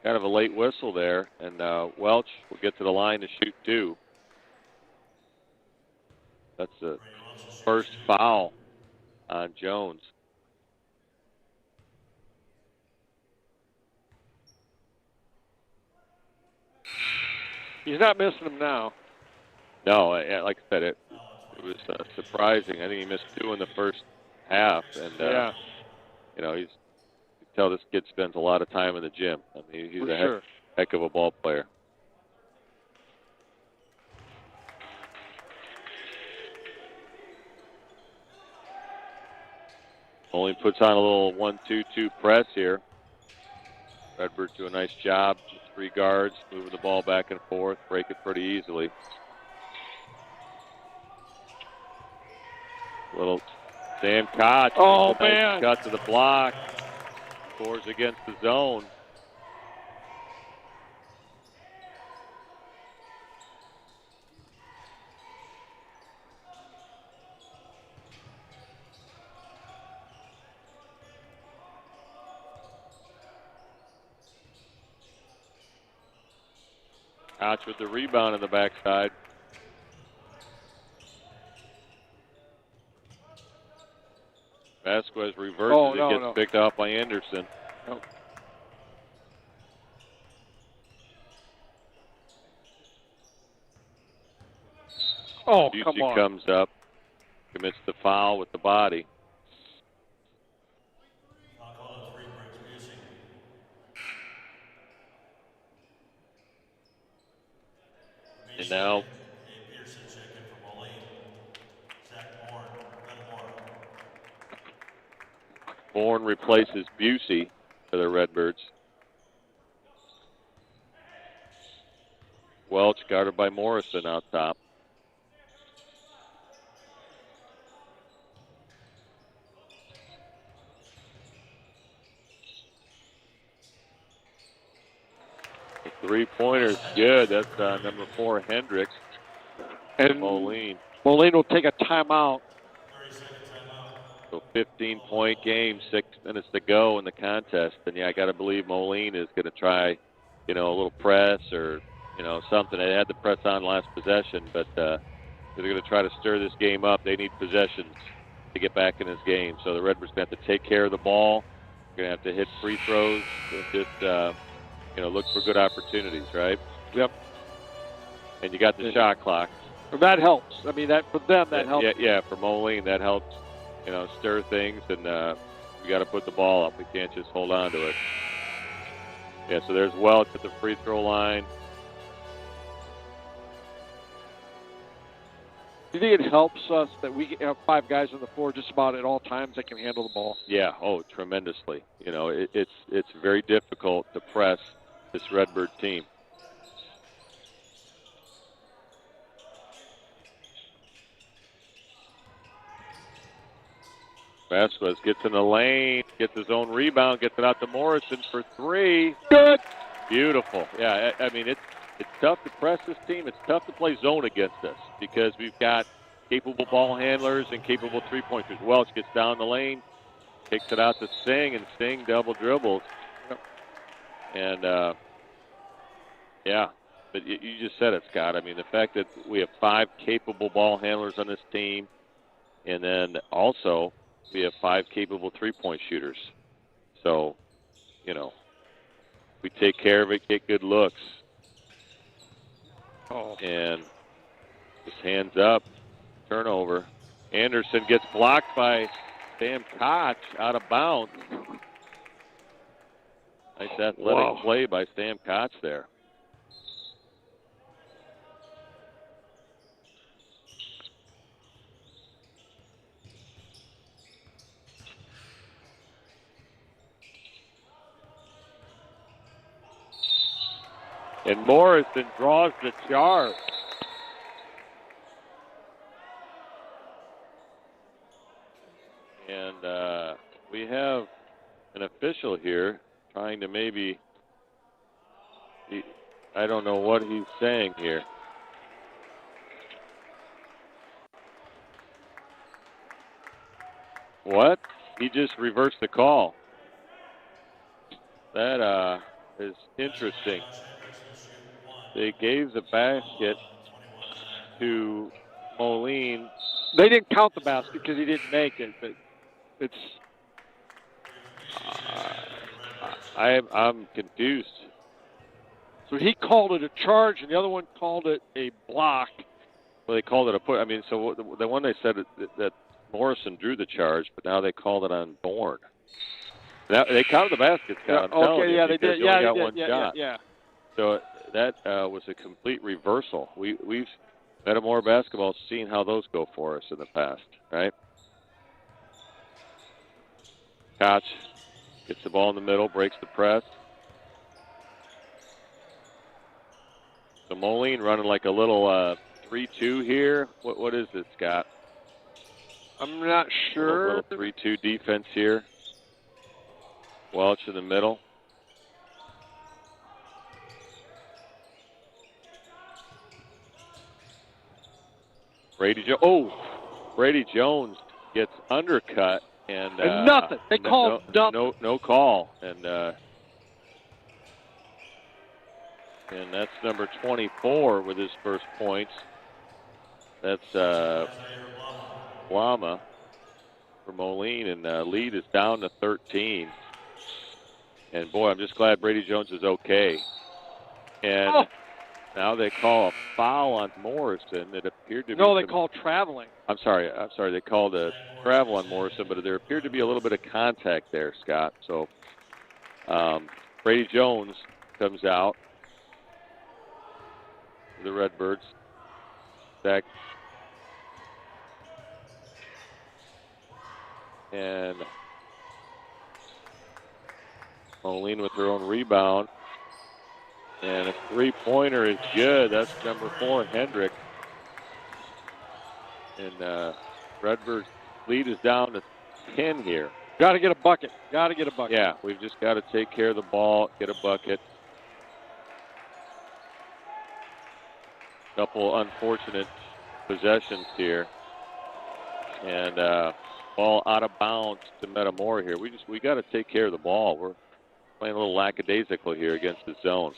Kind of a late whistle there, and Welch will get to the line to shoot 2. That's the first foul on Jones. He's not missing them now. No, like I said, it was surprising. I think he missed 2 in the first half, and you can tell this kid spends a lot of time in the gym. I mean, he's a heck of a ball player. Only puts on a little 1-2-2 press here. Redbirds do a nice job. 3 guards, moving the ball back and forth, break it pretty easily. Little Sam Koch. Oh, Nice man. cut to the block. Scores against the zone. Koch with the rebound on the backside. Vasquez reverses. It gets picked off by Anderson. No. Oh, Busey come on. comes up, commits the foul with the body. And now Bourne replaces Busey for the Redbirds. Welch guarded by Morrison out top. The three-pointer's good. That's number 4, Hendricks. And Moline. Moline will take a timeout. So 15-point game, 6 minutes to go in the contest. And, yeah, I got to believe Moline is going to try, a little press or, something. They had the press on last possession, but they're going to try to stir this game up. They need possessions to get back in this game. So the Redbirds going to have to take care of the ball. They're going to have to hit free throws and just, look for good opportunities, right? Yep. And you got the shot clock. That helps. I mean, for them, that helps. Yeah, for Moline, that helps, stir things, and we got to put the ball up. We can't just hold on to it. Yeah, so there's Welch at the free throw line. Do you think it helps us that we have 5 guys on the floor just about at all times that can handle the ball? Yeah, tremendously. It's very difficult to press this Redbird team. Vasquez gets in the lane, gets his own rebound, gets it out to Morrison for 3. Good. Beautiful. Yeah, I mean, it's tough to press this team. It's tough to play zone against us because we've got capable ball handlers and capable three-pointers. Welch gets down the lane, takes it out to Singh, and Singh double dribbles. And, but you just said it, Scott. I mean, the fact that we have 5 capable ball handlers on this team, and then also we have 5 capable three-point shooters. So, we take care of it, get good looks. And just hands up, turnover. Anderson gets blocked by Sam Koch out of bounds. Nice athletic play by Sam Koch there. And Morrison draws the charge. And we have an official here trying to maybe, I don't know what he's saying here. What? He just reversed the call. That is interesting. They gave the basket to Moline. They didn't count the basket because he didn't make it, but it's... I'm confused. So he called it a charge, and the other one called it a block. Well, they called it a put. I mean, so the one they said that Morrison drew the charge, but now they called it on Bourne. Now, they counted the basket, Scott. I'm telling you, they did. You only got one shot. Yeah. So that was a complete reversal. We've Metamora basketball seen how those go for us in the past, right? Koch gets the ball in the middle, breaks the press. So Moline running like a little 3-2 here. What is it, Scott? I'm not sure. A little 3-2 defense here. Welch in the middle. Brady Jones gets undercut and nothing. They called nothing. No call, and that's number 24 with his first points. That's Lama for Moline, and lead is down to 13. And boy, I'm just glad Brady Jones is okay. And now they call a foul on Morrison. It appeared to be. No, they call traveling. I'm sorry. They called a travel on Morrison, but there appeared to be a little bit of contact there, Scott. So Brady Jones comes out for the Redbirds. Back. And Moline with her own rebound. And a three-pointer is good. That's number 4, Hendrick. And Redbird's lead is down to 10 here. Got to get a bucket. Got to get a bucket. Yeah, we've just got to take care of the ball, get a bucket. Couple unfortunate possessions here. And ball out of bounds to Metamora here. We got to take care of the ball. We're playing a little lackadaisical here against the zones.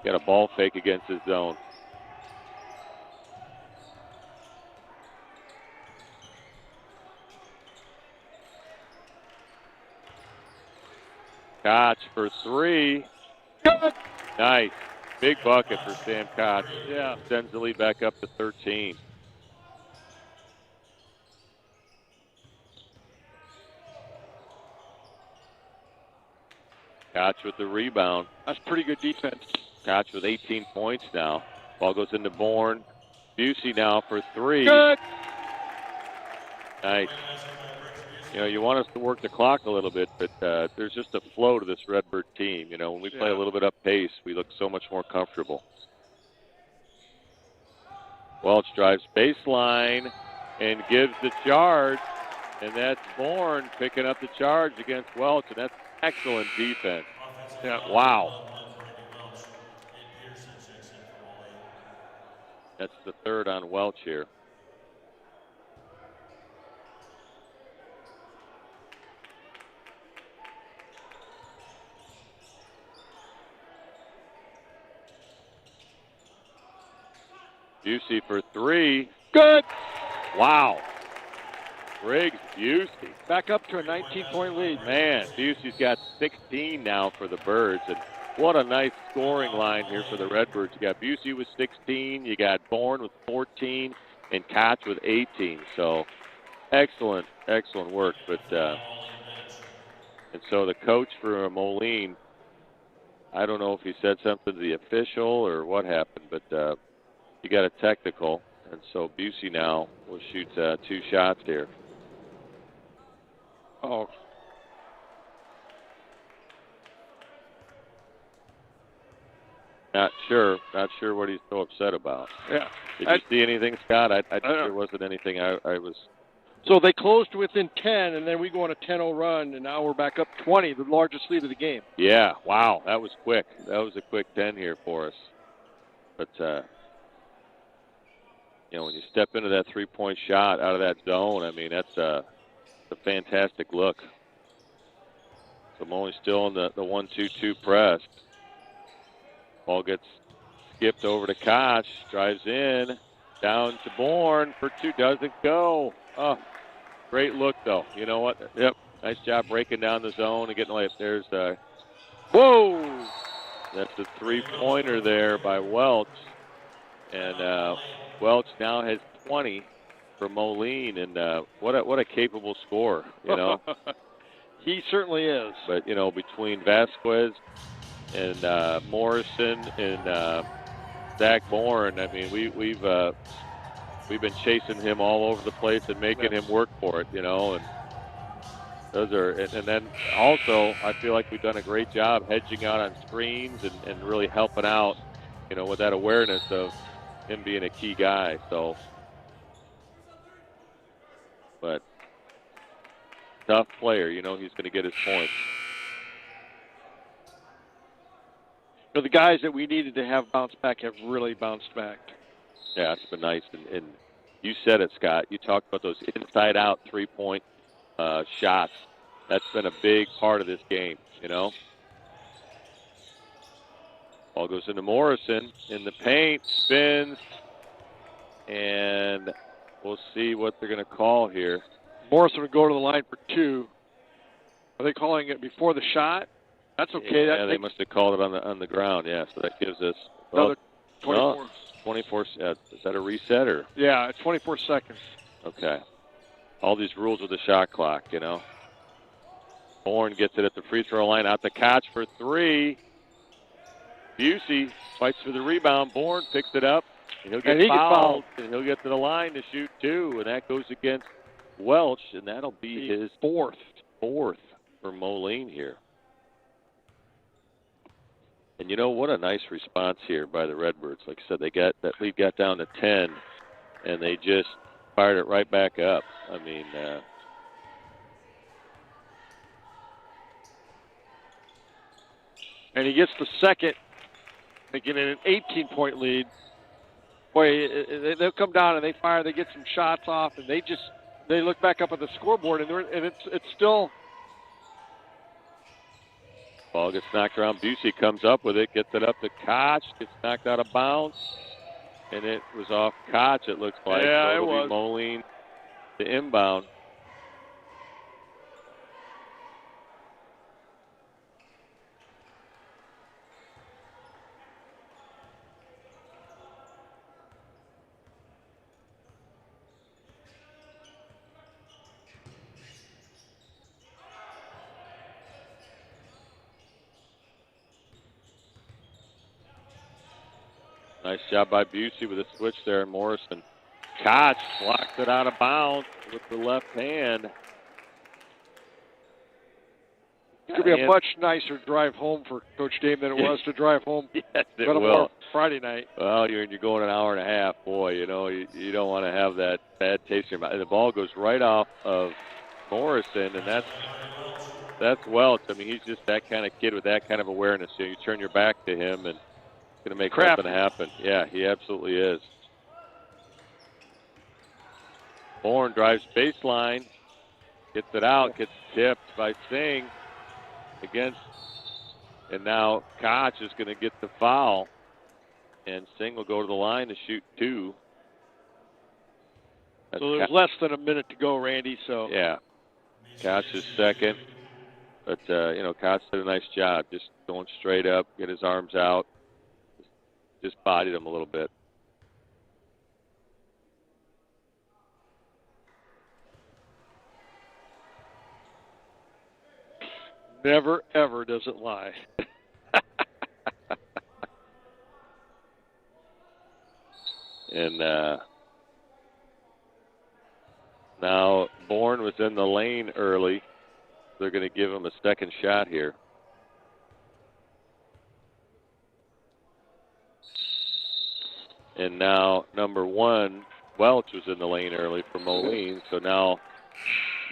Got a ball fake against his zone. Koch for 3. Good. Nice. Big bucket for Sam Koch. Yeah. Sends the lead back up to 13. Koch with the rebound. That's pretty good defense. Koch with 18 points now. Ball goes into Bourne. Busey now for 3. Good. Nice. You know, you want us to work the clock a little bit, but there's just a flow to this Redbird team. You know, when we play a little bit up pace, we look so much more comfortable. Welch drives baseline and gives the charge, and that's Bourne picking up the charge against Welch, and that's excellent defense. Yeah, wow. That's the third on Welch here. Busey for 3. Good. Wow. Briggs Busey. Back up to a 19-point lead. Man, Busey's got 16 now for the Birds. And what a nice scoring line here for the Redbirds. You got Busey with 16. You got Bourne with 14. And Koch with 18. So excellent, excellent work. But and so the coach for Moline, I don't know if he said something to the official or what happened, but he got a technical, and so Busey now will shoot 2 shots here. Oh. Not sure what he's so upset about. Yeah. Did you see anything, Scott? I there wasn't anything I was. So they closed within 10, and then we go on a 10-0 run, and now we're back up 20, the largest lead of the game. Yeah, wow, that was quick. That was a quick 10 here for us. But, you know, when you step into that three-point shot out of that zone, I mean, that's a fantastic look. So Moline still in the 1-2-2 press. Ball gets skipped over to Koch, drives in, down to Bourne for 2, doesn't go. Oh, great look, though. You know what? Yep, nice job breaking down the zone and getting away. There's whoa! That's the three-pointer there by Welch. And Welch now has 20 for Moline, and what a capable scorer, you know. He certainly is. But, you know, between Vasquez and Morrison and Zach Bourne, I mean, we've been chasing him all over the place and making him work for it, you know. And those are, and then also I feel like we've done a great job hedging out on screens and really helping out, you know, with that awareness of him being a key guy. So, but tough player, you know, he's going to get his points. So the guys that we needed to have bounce back have really bounced back. Yeah, it's been nice. And you said it, Scott. You talked about those inside-out three-point shots. That's been a big part of this game, you know. Ball goes into Morrison in the paint, spins, and we'll see what they're going to call here. Morrison would go to the line for 2. Are they calling it before the shot? That's okay. Yeah, they must have called it on the ground. Yeah, so that gives us another 24. 24. Is that a reset or? Yeah, it's 24 seconds. Okay. All these rules with the shot clock, you know. Bourne gets it at the free throw line, out to Koch for 3. Busey fights for the rebound. Bourne picks it up, and he'll get fouled, and he'll get to the line to shoot 2, and that goes against Welch, and that'll be his fourth for Moline here. And you know what, a nice response here by the Redbirds. Like I said, they got that lead got down to 10, and they just fired it right back up. I mean, and he gets the second. They get an 18-point lead. Boy, they'll come down and they fire. They get some shots off, and they look back up at the scoreboard, and it's still. Ball gets knocked around. Busey comes up with it, gets it up to Koch, gets knocked out of bounds, and it was off Koch, it looks like. Yeah, so it was. Moline to inbound. Nice job by Busey with a switch there, and Morrison. Koch blocked it out of bounds with the left hand. It's going to be a much nicer drive home for Coach Dame than it was to drive home. Yes, it will. Friday night. Well, you're going an hour and a half. Boy, you know, you don't want to have that bad taste in your mouth. And the ball goes right off of Morrison, and that's Welch. I mean, he's just that kind of kid with that kind of awareness. You turn your back to him, and going to make something happen. Yeah, he absolutely is. Bourne drives baseline, gets it out, gets tipped by Singh against, and now Koch is going to get the foul, and Singh will go to the line to shoot 2. So there's less than a minute to go, Randy. So yeah, Koch is second, but you know, Koch did a nice job, just going straight up, get his arms out. Just bodied him a little bit. Never, ever does it lie. And now Bourne was in the lane early. They're going to give him a second shot here. And now number 1, Welch was in the lane early for Moline, so now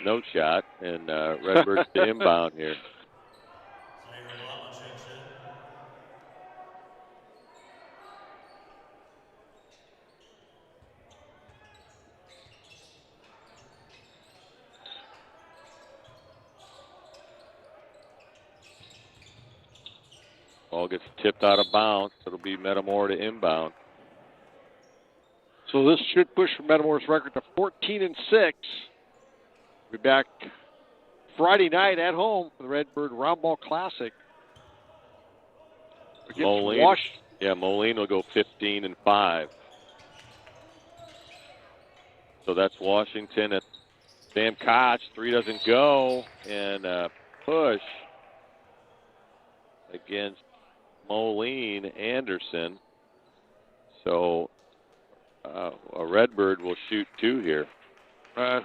no shot, and Redbirds to inbound here. Ball gets tipped out of bounds. It'll be Metamora to inbound. So this should push Metamora's record to 14-6. We'll be back Friday night at home for the Redbird Round Ball Classic. Moline, Moline will go 15-5. So that's Washington. And Sam Koch, 3 doesn't go, and push against Moline Anderson. So a Redbird will shoot 2 here.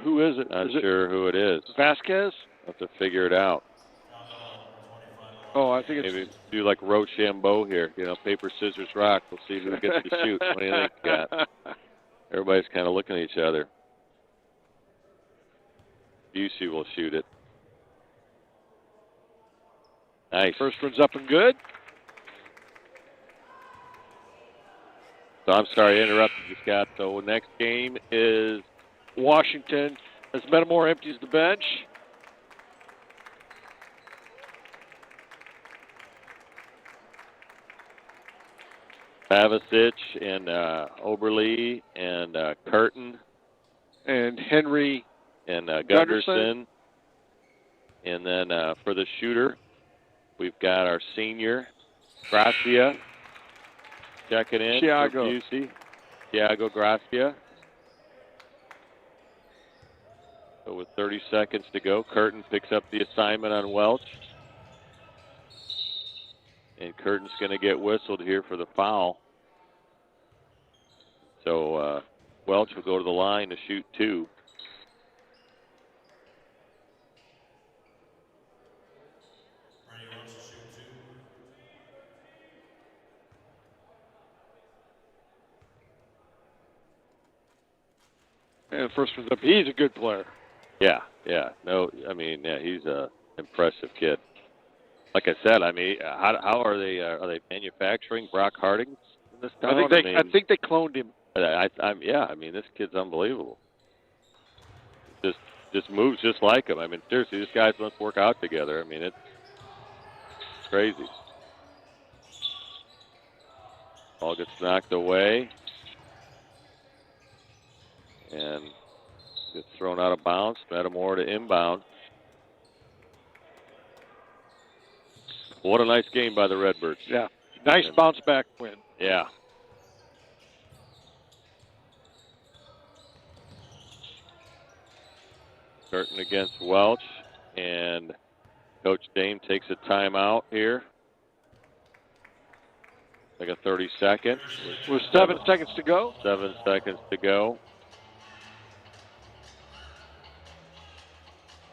Who is it? Not sure who it is. Vasquez? Have to figure it out. Oh, I think it's... Maybe do like Rochambeau here, paper, scissors, rock. We'll see who gets to shoot. What do you think, Scott? Everybody's kind of looking at each other. Busey will shoot it. Nice. First one's up and good. So I'm sorry I interrupted you, Scott. So next game is Washington as Metamora empties the bench. Pavicic and Oberle and Curtin. And Henry and Gunderson. And then for the shooter, we've got our senior, Gracia, checking in Thiago. for Busey. Thiago Gracia. So with 30 seconds to go, Curtin picks up the assignment on Welch. And Curtin's going to get whistled here for the foul. So Welch will go to the line to shoot 2. And first one's up. He's a good player. Yeah. No, he's a impressive kid. Like I said, how are they manufacturing Brock Hardings in this town? I think they cloned him. This kid's unbelievable. Just moves just like him. Seriously, these guys must work out together. It's crazy. Ball gets knocked away. And gets thrown out of bounds. Metamora to inbound. What a nice game by the Redbirds. Yeah. Nice bounce back win. Yeah. Curtin against Welch. And Coach Dame takes a timeout here. Like a 30-second. With 7 seconds to go. 7 seconds to go.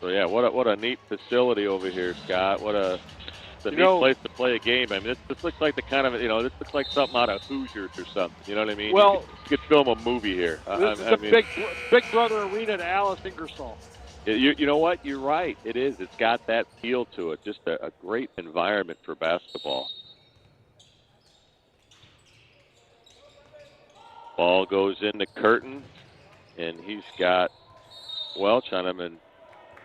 So yeah, what a neat facility over here, Scott. It's a neat place to play a game. This looks like the kind of this looks like something out of Hoosiers or something. You know what I mean? Well, you could film a movie here. This is a big brother arena to Alice Ingersoll. You know what? You're right. It is. It's got that feel to it. Just a great environment for basketball. Ball goes into Curtin, and he's got Welch on him, and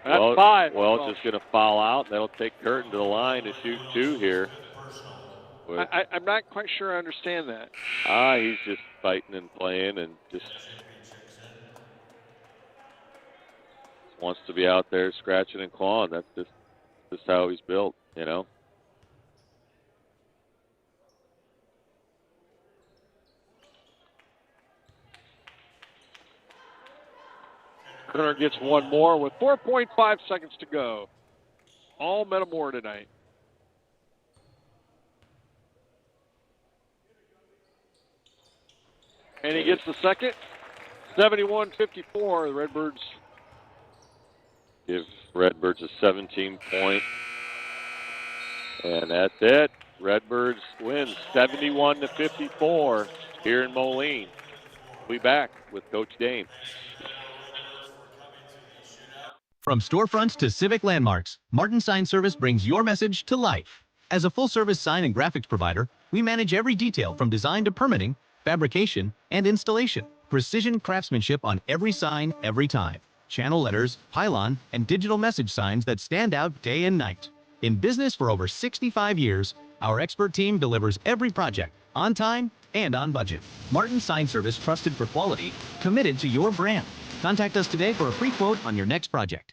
that's 5. Welch is going to foul out. That'll take Curtin to the line to shoot 2 here. I'm not quite sure I understand that. He's just fighting and playing and just wants to be out there scratching and clawing. That's just how he's built, Kerner gets one more with 4.5 seconds to go. All Metamora tonight. And he gets the second. 71-54, the Redbirds. Give Redbirds a 17-point. And that's it. Redbirds win 71-54 here in Moline. We'll be back with Coach Dame. From storefronts to civic landmarks, Martin Sign Service brings your message to life. As a full-service sign and graphics provider, we manage every detail from design to permitting, fabrication, and installation. Precision craftsmanship on every sign, every time. Channel letters, pylon, and digital message signs that stand out day and night. In business for over 65 years, our expert team delivers every project on time and on budget. Martin Sign Service, trusted for quality, committed to your brand. Contact us today for a free quote on your next project.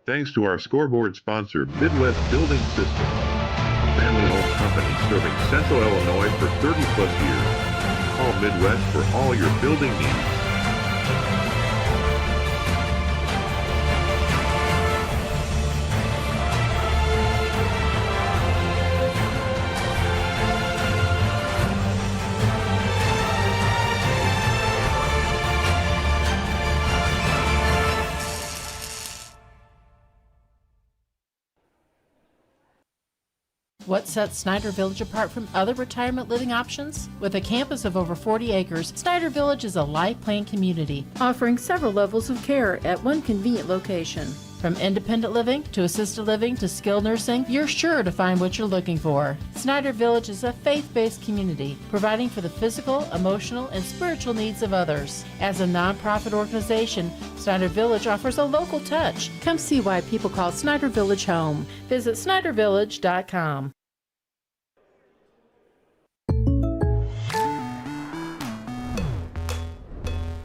Thanks to our scoreboard sponsor, Midwest Building Systems, a family-owned company serving Central Illinois for 30-plus years. Call Midwest for all your building needs. What sets Snyder Village apart from other retirement living options? With a campus of over 40 acres, Snyder Village is a life plan community, offering several levels of care at one convenient location. From independent living to assisted living to skilled nursing, you're sure to find what you're looking for. Snyder Village is a faith-based community, providing for the physical, emotional, and spiritual needs of others. As a nonprofit organization, Snyder Village offers a local touch. Come see why people call Snyder Village home. Visit SnyderVillage.com.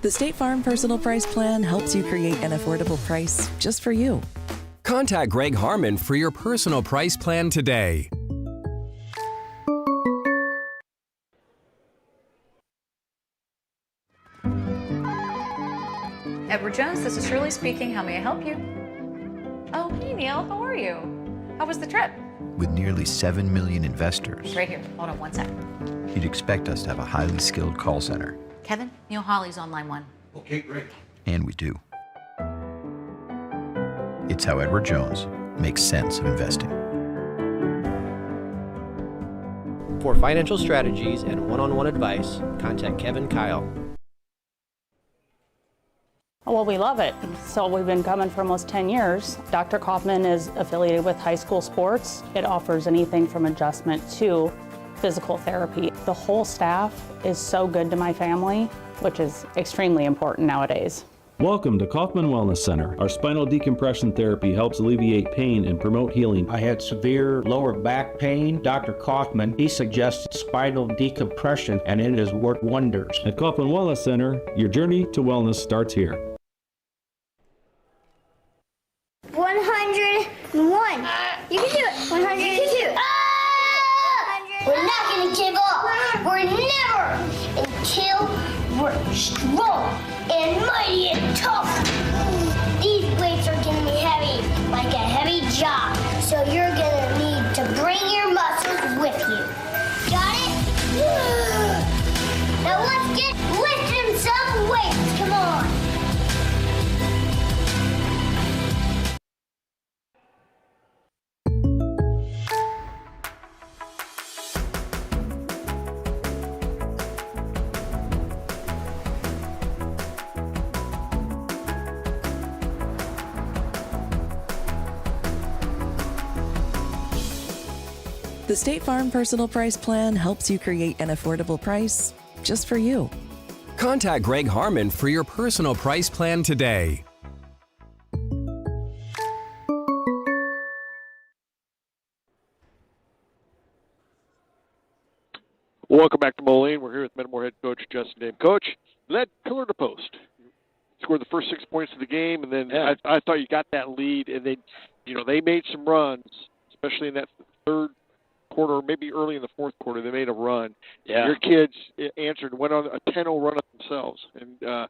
The State Farm Personal Price Plan helps you create an affordable price just for you. Contact Greg Harmon for your personal price plan today. Edward Jones, this is Shirley speaking. How may I help you? Oh, hey Neil, how are you? How was the trip? With nearly 7 million investors, Right here. Hold on one second. you'd expect us to have a highly skilled call center. Kevin, Neil Hawley's on line 1. Okay, great. And we do. It's how Edward Jones makes sense of investing. For financial strategies and one-on-one advice, contact Kevin Kyle. Well, we love it. So we've been coming for almost 10 years. Dr. Kaufman is affiliated with high school sports. It offers anything from adjustment to physical therapy. The whole staff is so good to my family, which is extremely important nowadays. Welcome to Kaufman Wellness Center. Our spinal decompression therapy helps alleviate pain and promote healing. I had severe lower back pain. Dr. Kaufman, he suggested spinal decompression, and it has worked wonders. At Kaufman Wellness Center, your journey to wellness starts here. 101. You can do it. 100. You can do it. We're not going to give up. We're never until we're strong and mighty and tough. These weights are going to be heavy, like a heavy job. So you're going to need to bring your muscles with you. Got it? Now let's get lifting some weights. Come on. The State Farm Personal Price Plan helps you create an affordable price just for you. Contact Greg Harmon for your personal price plan today. Welcome back to Moline. We're here with Metamora head coach Justin Dame. Coach, led pillar to post. Scored the first 6 points of the game, and then I thought you got that lead, and they made some runs, especially in that third quarter, maybe early in the fourth quarter. They made a run. Yeah. Your kids answered, went on a 10-0 run up themselves, and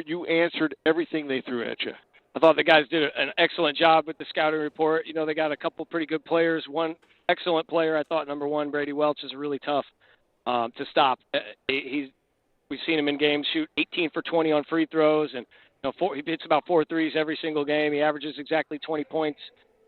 you answered everything they threw at you. I thought the guys did an excellent job with the scouting report. You know, they got a couple pretty good players. One excellent player, I thought, number 1, Brady Welch, is really tough to stop. We've seen him in games shoot 18 for 20 on free throws, and he hits about 4 threes every single game. He averages exactly 20 points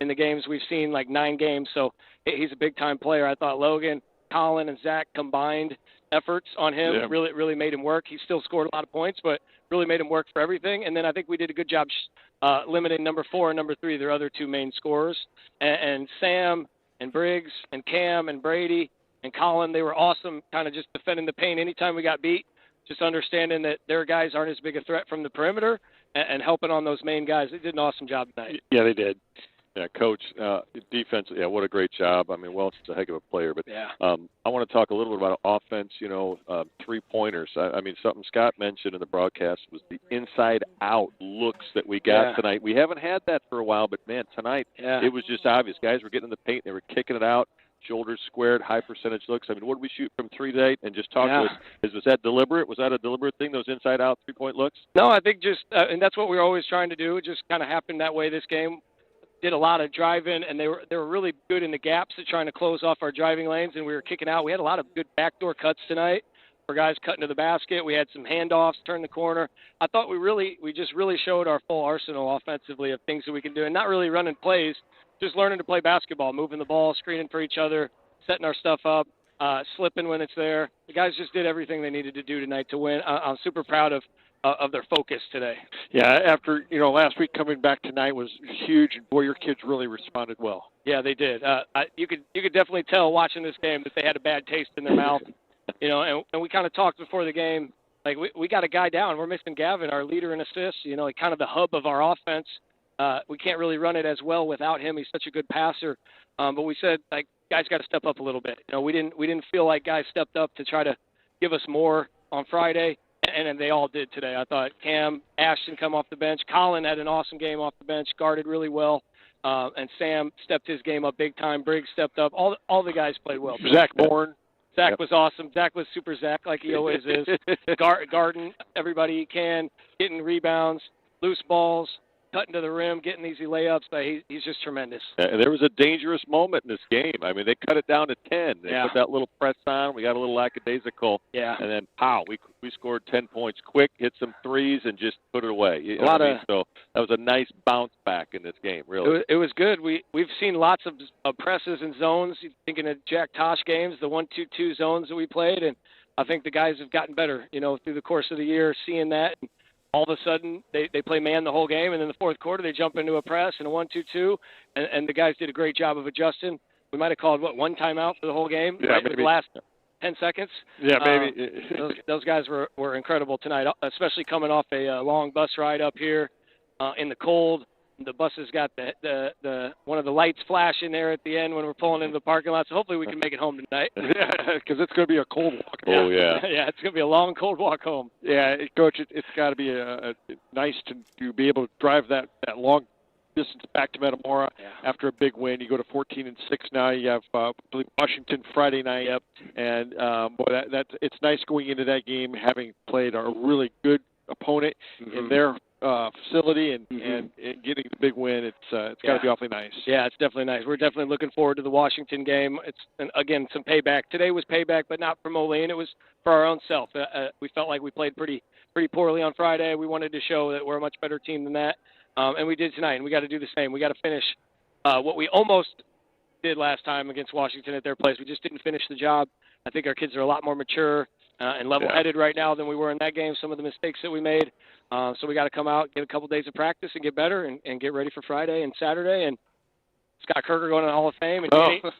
in the games we've seen, like 9 games. So he's a big-time player. I thought Logan, Colin, and Zach combined efforts on him really made him work. He still scored a lot of points, but really made him work for everything. And then I think we did a good job limiting number 4 and number 3, their other 2 main scorers. And Sam and Briggs and Cam and Brady and Colin, they were awesome kind of just defending the paint anytime we got beat, just understanding that their guys aren't as big a threat from the perimeter and helping on those main guys. They did an awesome job tonight. Yeah, they did. Yeah, Coach, defense, yeah, what a great job. I mean, Welch is a heck of a player. But Yeah. I want to talk a little bit about offense, three-pointers. I mean, something Scott mentioned in the broadcast was the inside-out looks that we got tonight. We haven't had that for a while, but, man, tonight it was just obvious. Guys were getting in the paint. They were kicking it out. Shoulders squared, high percentage looks. I mean, what did we shoot from 3 tonight? And just talk to us. Was that deliberate? Was that a deliberate thing, those inside-out three-point looks? No, I think just and that's what we were always trying to do. It just kind of happened that way this game. Did a lot of driving, and they were really good in the gaps at trying to close off our driving lanes, and we were kicking out. We had a lot of good backdoor cuts tonight for guys cutting to the basket. We had some handoffs, turn the corner. I thought we just really showed our full arsenal offensively of things that we can do, and not really running plays, just learning to play basketball, moving the ball, screening for each other, setting our stuff up, slipping when it's there. The guys just did everything they needed to do tonight to win. I'm super proud of their focus today. Yeah, after last week, coming back tonight was huge, and boy, your kids really responded well. Yeah, they did. You could definitely tell watching this game that they had a bad taste in their mouth. And we kind of talked before the game, like we got a guy down. We're missing Gavin, our leader in assists. Like kind of the hub of our offense. We can't really run it as well without him. He's such a good passer. But we said, like, guys got to step up a little bit. We didn't feel like guys stepped up to try to give us more on Friday. And they all did today. I thought Cam, Ashton come off the bench. Colin had an awesome game off the bench, guarded really well. And Sam stepped his game up big time. Briggs stepped up. All the guys played well. Zach Bourne. Zach was awesome. Zach was super Zach, like he always is. Guarding everybody he can, getting rebounds, loose balls, cutting to the rim, getting easy layups. He's just tremendous. There was a dangerous moment in this game. I mean, they cut it down to 10. They put that little press on. We got a little lackadaisical. Yeah. And then, pow, we scored 10 points quick, hit some threes, and just put it away. So that was a nice bounce back in this game, really. It was good. We've seen lots of presses and zones. Thinking of Jack Tosh games, the 1-2-2 zones that we played, and I think the guys have gotten better, through the course of the year, seeing that. And all of a sudden, they play man the whole game, and in the fourth quarter, they jump into a press and a 1-2-2, and the guys did a great job of adjusting. We might have called, one timeout for the whole game, yeah, right, maybe. for the last 10 seconds. Yeah, maybe. Those guys were incredible tonight, especially coming off a long bus ride up here in the cold. The bus has got the one of the lights flashing there at the end when we're pulling into the parking lot. So hopefully we can make it home tonight. Because it's going to be a cold walk. Oh, yeah. Yeah, it's going to be a long, cold walk home. Yeah, Coach, it's got to be nice to be able to drive that long distance back to Metamora after a big win. You go to 14-6 now. You have Washington Friday night. Yep. And it's nice going into that game having played a really good opponent in their facility and getting the big win. It's got to be awfully nice. Yeah, it's definitely nice. We're definitely looking forward to the Washington game. It's again some payback. Today was payback, but not for Moline. It was for our own self. We felt like we played pretty poorly on Friday. We wanted to show that we're a much better team than that, and we did tonight. And we got to do the same. We got to finish what we almost did last time against Washington at their place. We just didn't finish the job. I think our kids are a lot more mature and level-headed right now than we were in that game. Some of the mistakes that we made. So we got to come out, get a couple days of practice, and get better, and get ready for Friday and Saturday. And Scott Kerker going to the Hall of Fame, and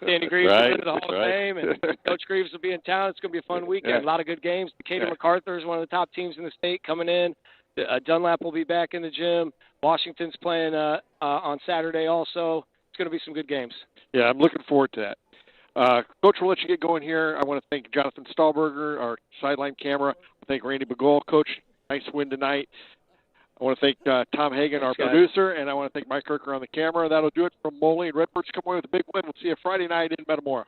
Danny Greaves going to the Hall of Fame, and Coach Greaves will be in town. It's going to be a fun weekend. A lot of good games. Decatur MacArthur is one of the top teams in the state coming in. Dunlap will be back in the gym. Washington's playing on Saturday also. It's going to be some good games. Yeah, I'm looking forward to that. Coach, we'll let you get going here. I want to thank Jonathan Stahlberger, our sideline camera. I thank Randy Bagol. Coach, nice win tonight. I want to thank Tom Hagan, our producer, and I want to thank Mike Kerker on the camera. That'll do it from Moline Redbirds. Come away with a big win. We'll see you Friday night in Metamora.